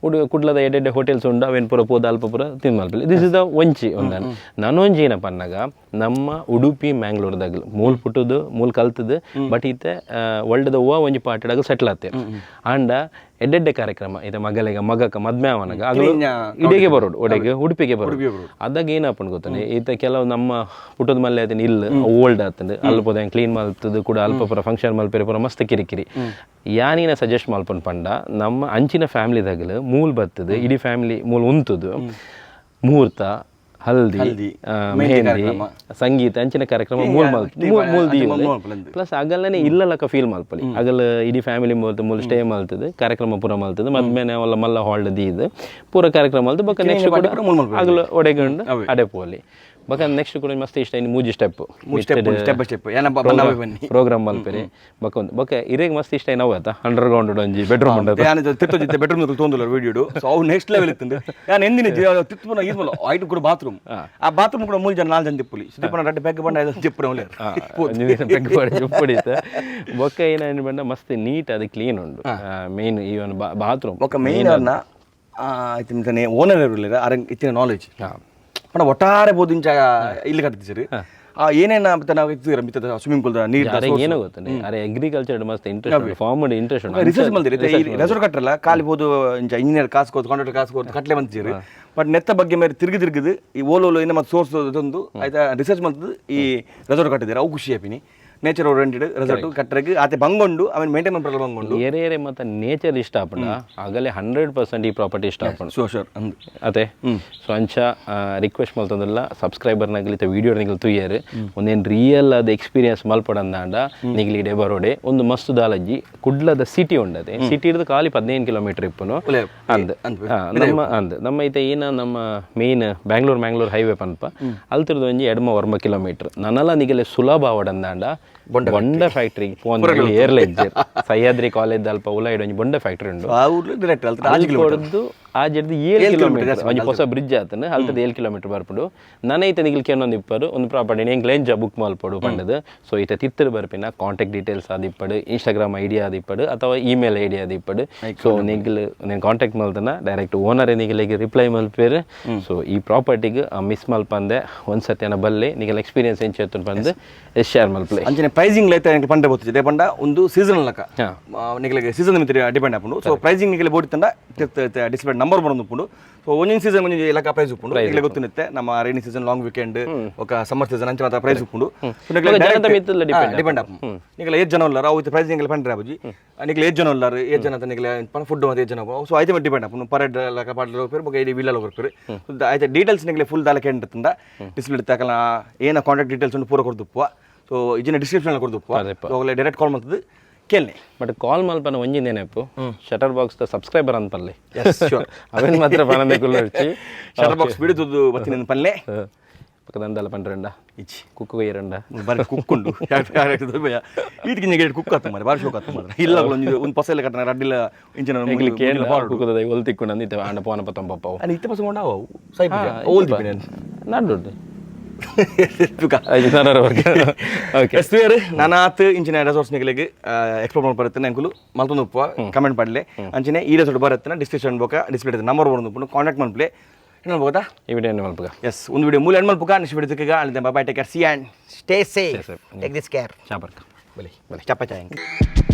B: ಕುಡ್ಲದ ಎಡ್ಡೆ ಹೋಟೆಲ್ಸ್ ಉಂಡು ಅವೇನು ಪುರ ಪೋದ ಅಲ್ಪ ಪುರ ತಿನ್ ಮಲ್ಪಲಿ ದಿಸ್ ಇಸ್ ದ ಒಂಚಿ ಒಂದನ್ನು ನಾನೊಂಜಿ ಏನಪ್ಪ ಅನ್ನಗ ನಮ್ಮ ಉಡುಪಿ ಮ್ಯಾಂಗ್ಳೂರ್ದಾಗ ಮೂಲ್ ಪುಟ್ಟದು ಮೂಲ್ ಕಲ್ತದು ಬಟ್ ಈತೆ ವರ್ಲ್ಡ್ದ ಹೂವ ಒಂಜಿ ಪಾರ್ಟಿದಾಗ ಸೆಟ್ಲ್ ಆಗ್ತೇವೆ ಅಂಡ ಎಡ್ಡೆಡ್ಡೆ ಕಾರ್ಯಕ್ರಮ ಇದೆ ಮಗಕ್ಕ ಮದ್ಮೆ ಅವನಗ ಇಡೆಗೆ ಬರೋಡು ಒಡೆಗೆ ಉಡುಪಿಗೆ ಬರೋಡು ಅದಾಗ ಏನಪ್ಪ ಗೊತ್ತಾನೆ ಈತ ಕೆಲವು ನಮ್ಮ ಪುಟ್ಟದ ಮಲ್ಲೆ ಅದನ್ನ ಇಲ್ಲ ಓಲ್ಡ್ ಆತಂದು ಅಲ್ಪದ ಕ್ಲೀನ್ ಮಲ್ತದು ಕೂಡ ಅಲ್ಪ ಪುರ ಫಂಕ್ಷನ್ ಮಲ್ಪೇರಿ ಪುರ ಮಸ್ತ್ ಕಿರಿಕಿರಿ ಯಾನೀನ ಸಜೆಸ್ಟ್ ಮಲ್ಪನ್ ಪಂಡ ನಮ್ಮ ಅಂಚಿನ ಫ್ಯಾಮಿಲಿದಾಗಲು ಮೂಲ್ ಬರ್ತದೆ ಇಡೀ ಫ್ಯಾಮಿಲಿ ಮೂಲ್ ಉಂತದು ಮುಹೂರ್ತ ಹಲ್ದಿ ಮೆಹಂದಿ ಸಂಗೀತ ಅಂಚಿನ ಕಾರ್ಯಕ್ರಮ ಮೂಲ್ ಪ್ಲಸ್ ಅಗಲನೆ ಇಲ್ಲಲಕ್ಕ ಫೀಲ್ ಮಲ್ಪಲಿ ಅಗಲ ಇಡೀ ಫ್ಯಾಮಿಲಿ ಮೂಲ್ ಸ್ಟೇ ಮಲ್ತದೆ ಕಾರ್ಯಕ್ರಮ ಪೂರ ಮಲ್ತದೆ ಮದ್ಮೇನೆ ಅವಲ್ಲ ಮಲ್ಲ ಹಾಲ್ಡ್ ದೀದ್ ಪೂರ ಕಾರ್ಯಕ್ರಮ ಮಲ್ತು ಬಕ್ಕ ನೆಕ್ಸ್ಟ್ ಕೂಡ ಅಗಲ ಒಡೆಗಂಡು ಅಡೆ ಪೋಲಿ ಬಕ ನೆಕ್ಸ್ಟ್ ಕೂಡ ಮಸ್ತ್ ಇಷ್ಟ ಇನ್ನು ಮೂಜಿ ಸ್ಟೆಪ್ ಪ್ರೋಗ್ರಾಮ್ ಮಲ್ಪೆರಿ ಬಕ ಒಂದು ಬಕ ಇರೇಗ್ ಮಸ್ತ್ ಇಷ್ಟ ನಾವು ಆಯ್ತಾ ಅಂಡರ್ ಗ್ರೌಂಡ್ ಒಂಜಿ ಬೆಡ್ರೂಮ್
A: ಬೆಡ್ರೂಮ್ ತೊಂದಿಲ್ಲ ವಿಡಿಯೋ ಸೊ ಅವು ನೆಕ್ಸ್ಟ್ ಲೆವೆಲ್ ಇತ್ತು ನಾನು ಎಂದಿನ ತಿಪ್ಪನ ಇದ್ಮಲ್ಲ ಐಟು ಕೂಡ ಬಾತ್ರೂಮ್ ಆ ಬಾತ್ರೂಮ್ ಕೂಡ 3 ಜನ 4 ಜನ ತಿಪ್ಪಲಿ ಸಿದ್ದಪ್ಪನ ರಡ್ಡೆ ಬ್ಯಾಗ್ ಬಂಡ ತಿಪ್ಪನ
B: ಉಪ್ಪುಡಿತ ಬೊಕ್ಕ ಏನೇನು ಬಂಡ ಮಸ್ತ್ ನೀಟ್ ಅದು ಕ್ಲೀನ್ ಉಂಡು ಮೇನ್ ಈವನ್ ಬಾತ್ರೂಮ್
A: ಬೊಕ್ಕ ಮೇನ್ ಅನ್ನ ಓನರ್ ಇರಲಿಲ್ಲ ಇತ್ತಿನ ನಾಲೆಜ್ ಪಣ ಒಟ್ಟಾರೆ ಬೋದಿಂಚ ಇಲ್ಲಿ ಕಟ್ಟಿಸಿರಿ ಏನೇನ ನಾವು ಇತ್ತಿರ ಸ್ವಿಮ್ಮಿಂಗ್ ಪೂಲ್ ನೀರು
B: ಏನೋ ಗೊತ್ತಾನೆ ಅರೆ ಅಗ್ರಿಕಲ್ಚರ್ ಮಸ್ತ್ ಇಂಟ್ರೆಸ್ಟ್ ಫಾರ್ಮಡ್ ಇಂಟ್ರೆಸ್ಟ್
A: ರಿಸರ್ಚ್ ಬಂದಿರಿ ರೆಸಾರ್ಟ್ ಕಟ್ಟರಲ್ಲ ಖಾಲಿ ಬೋದು ಇಂಜಿನಿಯರ್ ಕಾಸು ಕಾಂಟ್ರಾಕ್ಟರ್ ಕಾಸು ಕಟ್ಲೆ ಬಂದಿರಿ ಬಟ್ ನೆತ್ತ ಬಗ್ಗೆ ಮೇಲೆ ತಿರುಗಿದು ಈ ಓಲೋಲು ಇನ್ನು ಮತ್ತೆ ಸೋರ್ಸ್ ಇದೊಂದು ಆಯ್ತಾ ರಿಸರ್ಚ್ ಮಾಡ್ತದೆ ಈ ರೆಸಾರ್ಟ್ ಕಟ್ಟಿದ್ದಾರೆ ಅವು ಖುಷಿ ಆಪಿನಿ ನೇಚರ್ ಓರಿಯೆಂಟೆಡ್ ರೆಸಾರ್ಟ್ ಕಟ್ಟರಕ್ಕೆ ಆತೆ ಬಂಗೊಂಡು ಅವನ್ ಮೇಂಟೈನ್ ಮಾಡ್ರಲ್ಲ ಬಂಗೊಂಡು
B: ಏರೆ ಮತ್ತೆ ನೇಚರ್ ಇಷ್ಟ ಆಪಣ ಆಗಲೇ 100% ಈ ಪ್ರಾಪರ್ಟಿ ಇಷ್ಟ ಆಪಣ
A: ಶೋರ್
B: ಅದೇ ಸೊ ಅಂಚ ರಿಕ್ವೆಸ್ಟ್ ಮಾಡ್ತಂದಲ್ಲ ಸಬ್ಸ್ಕ್ರೈಬರ್ ನಗಲಿತ ವಿಡಿಯೋ ನಿಗಲ್ ತುಯ್ಯಾರು ಒಂದೇನು ರಿಯಲ್ ಅದ ಎಕ್ಸ್ಪೀರಿಯನ್ಸ್ ಮಲ್ಪಡಂದಾಂಡ ನಿಗಲಿಡೆ ಬರೋಡೆ ಒಂದು ಮಸ್ತ್ ದಾಲಜ್ಜಿ ಕುಡ್ಲದ ಸಿಟಿ ಉಂಡದೆ ಸಿಟಿ ಇರೋದು ಖಾಲಿ 15 ಕಿಲೋಮೀಟರ್ ಇಪ್ಪನು ನಮ್ಮ ಐತೆ ಏನ ನಮ್ಮ ಮೇನ್ ಬ್ಯಾಂಗ್ಳೂರ್ ಹೈವೇ ಪನ್ಪ ಅಲ್ತಿರೋದು ಒಂಜಿ ಎಡಮ ವರ್ಮ ಕಿಲೋಮೀಟರ್ ನನ್ನಲ್ಲ ನಿಗಲೆ ಸುಲಭ ಅವಡಂದಾಂಡ ಬೊಂಡ ಫ್ಯಾಕ್ಟ್ರಿ ಏರ್ಲೆಜ್ಜೆ ಸಹ್ಯಾದ್ರಿ ಕಾಲೇಜ್ ಅಲ್ಪ ಉಲ ಇಡೊಂಜಿ ಬೊಂಡ ಫ್ಯಾಕ್ಟ್ರಿ ಉಂಡು ಕೊಡದ್ದು ಆಜೆಡ್ದು 7 ಕಿಲೋಮೀಟರ್ ಒಂಜಿ ಹೊಸ ಬ್ರಿಡ್ಜ್ ಆತನ ಅಲ್ತದ 7 ಕಿಲೋಮೀಟರ್ ಬರ್ಪುಡು ನನೈತೆ ನಿಗಲ್ಕೆ ಇನ್ನೊಂದು ಇಪ್ಪಡು ಒಂದು ಪ್ರಾಪರ್ಟಿ ಎಂಕ್ ಲೇಂಜ ಬುಕ್ ಮಲ್ಪಡು ಪಂಡದು ಸೊ ಈತ ತಿತ್ತರು ಬರ್ಪಿನ ಕಾಂಟ್ಯಾಕ್ಟ್ ಡೀಟೇಲ್ಸ್ ಆದಿಪ್ಪಡು ಇನ್ಸ್ಟಾಗ್ರಾಮ್ ಐಡಿ ಆದಿಪ್ಪಡು ಅಥವಾ ಇಮೇಲ್ ಐಡಿ ಆದಿಪ್ಪಡು ಸೊ ನಿಗಲ್ నేను ಕಾಂಟ್ಯಾಕ್ಟ್ ಮಲ್ತನ ಡೈರೆಕ್ಟ್ ಓನರ್ ನಿಗಲಿಗೆ ರಿಪ್ಲೈ ಮಲ್ಪೇರು ಸೊ ಈ ಪ್ರಾಪರ್ಟಿಗೆ ಮಿಸ್ ಮಲ್ಪಂದೆ ಒಂದ್ಸತಿ ಅನ್ನ ಬಲ್ಲೆ ನಿಗಲ್ ಎಕ್ಸ್ಪೀರಿಯನ್ಸ್ ಏನ್ ಚೇತನ್ ಬಂದು ಶೇರ್ ಮಲ್ಪ್ಲೆ
A: ಅಂಚನೆ ಪ್ರೈಸಿಂಗ್ ಲೈತೆ ಎಂಕ್ ಪಂಡೆ ಬರ್ತದೆ ದೇಪಂಡ ಒಂದು ಸೀಸನ್ ಲಕ ನಿಗಲಿಗೆ ಸೀಸನ್ ಮಿತ್ರ ಡಿಪೆಂಡ್ ಆಪುಂಡು ಸೊ ಪ್ರೈಸಿಂಗ್ ನಿಗಲೆ ಬೋಡಿತಂಡ ಡಿಸ್ಪ್ಲೇ ನಂಬರ್ ಬರೋದು ಉಪ್ಪುಂಡು ಸೊ ಒಂದೊಂದು ಸೀಸನ್ ಒಂಜಿ ಇಲಾಖ ಪ್ರೈಸ್ ಉಪ್ಪುಂಡು ಇಲ್ಲಿ ಗೊತ್ತಿರುತ್ತೆ ನಮ್ಮ ರೈನಿ ಸೀಸನ್ ಲಾಂಗ್ ವೀಕೆಂಡ್ ఒక ಸಮ್ಮರ್ ಸೀಸನ್ ಅಂಚ ಮಾತ್ರ ಪ್ರೈಸ್ ಉಪ್ಪುಂಡು ಡಿಪೆಂಡ್ ಆಪು ನಿಗಲ 8 ಜನ ಉಲ್ಲಾರ ಅವು ಪ್ರೈಸ್ ನಿಗಲ ಪಂಡ್ರೆ ಆಬುಜಿ ನಿಗಲ 8 ಜನ ಉಲ್ಲಾರ 8 ಜನ ಅಂತ ನಿಗಲ ಫುಡ್ ಮತ್ತೆ 8 ಜನ ಸೊ ಐತೆ ಡಿಪೆಂಡ್ ಆಪು ಪರೇಡ್ ಲಕ ಪಾಡ್ಲ ಹೋಗ್ಪೇರು ಬೊಕ ಇಡಿ ವಿಲ್ಲ ಹೋಗ್ಪೇರು ಐತೆ ಡೀಟೇಲ್ಸ್ ನಿಗಲ ಫುಲ್ ದಾಲ ಕೇಂದ್ರದಿಂದ ಡಿಸ್ಪ್ಲೇ ತಾಕಲ ಏನ ಕಾಂಟ್ಯಾಕ್ಟ್ ಡೀಟೇಲ್ಸ್ ಉಂಡು ಪೂರ ಕೊಡ್ದುಪ್ಪು ಸೊ ಇಜಿನ ಡಿಸ್ಕ್ರಿಪ್ಷನ್ ಕೊಡ್ದುಪ್ಪು ಸೊ ಡೈರೆಕ್ಟ್ ಕಾಲ್ ಮಾಡ್ತದೆ ಕೇಳಿ
B: ಬಟ್ ಕಾಲ್ ಮಲ್ಪನ ಒಂಜಿಂದೇನೆಪ್ಪು ಶಟರ್ ಬಾಕ್ಸ್ ಸಬ್ಸ್ಕ್ರೈಬರ್ ಅಂತ ಪಲ್ಲೆ
A: ಎಸ್ ಶೋರ್
B: ಅವೇನು ಮಾತ್ರ ಪನಂದೆ ಕುಲ್ಲರ್ಚಿ
A: ಶಟರ್ ಬಾಕ್ಸ್ ಬಿಡುದು ಬತ್ತಿನ ಪಲ್ಲೆ
B: ಪಕ್ಕದಂದಲ್ಲ ಪಂಡ್ರಂಡ
A: ಇಚ್ಚಿ
B: ಕುಕ್ಕು ಕೊಯ್ಯರಂಡ
A: ಬರೀ ಕುಕ್ಕೊಂಡು ಈಟಿಗೆ ಗೇಟ್ ಕುಕ್ ಆತ ಮಾರೆ ಬಾರಿ ಶೋಕ್ ಆತ ಮಾರೆ ಇಲ್ಲ ಒಂದು ಪಸ ಎಲ್ಲ ಕಟ್ಟನ ಅಡ್ಡಿಲ್ಲ ಇಂಚಿನ
B: ಕುಕ್ಕುದ ಒಲ್ ತಿಕ್ಕೊಂಡು ಅಂದಿತ್ತೆ ಆಂಡ ಪೋನ ಪತ್ತಂ ಪಪ್ಪವು
A: ಅಲ್ಲಿ ಇತ್ತ ಪಸ ಕೊಂಡಾವ ಸೈಪ್ ಓಲ್ ದಿಪ್ಪಿನ
B: ನಡ್ಡು
A: ನಾನಾತ್ ಇಂಚಿನ ರೆಸಾರ್ಟ್ಸ್ ನಿಗಲಿಗೆ ಎಕ್ಸ್ಪ್ಲೋರ್ ಮಾಡಿ ಬರುತ್ತೆ ಅಂಕುಲು ಮಲ್ತೊಂದು ಉಪ್ಪ ಕಮೆಂಟ್ ಮಾಡಲಿ ಅಂಚಿನ ಈ ರೆಸಾರ್ಟ್ ಬರುತ್ತೆ ಡಿಸ್ಕ್ರಿಪ್ಷನ್ ಬೋಕ ಡಿಸ್ಪ್ಲೇ ನಂಬರ್ ಒಂದು ಕಾಂಟ್ಯಾಕ್ಟ್ ಮಾಡ್ಲಿ ಏನು ಬೋದಾ
B: ಈ ವಿಡಿಯೋ ಏನು ಮಲ್ಪಗ
A: ಎಸ್ ಒಂದು ವಿಡಿಯೋ ಮೂಲ ಹೆಣ್ಣು ಮಲ್ಪಗ ನೆಕ್ಸ್ಟ್ ವಿಡಿಯೋ ಅಲ್ಲಿ bye take care see and stay safe take this care
B: ಚಾಪರ್ಕ
A: ಬಲಿ ಚಪ್ಪ ಚಾಯ್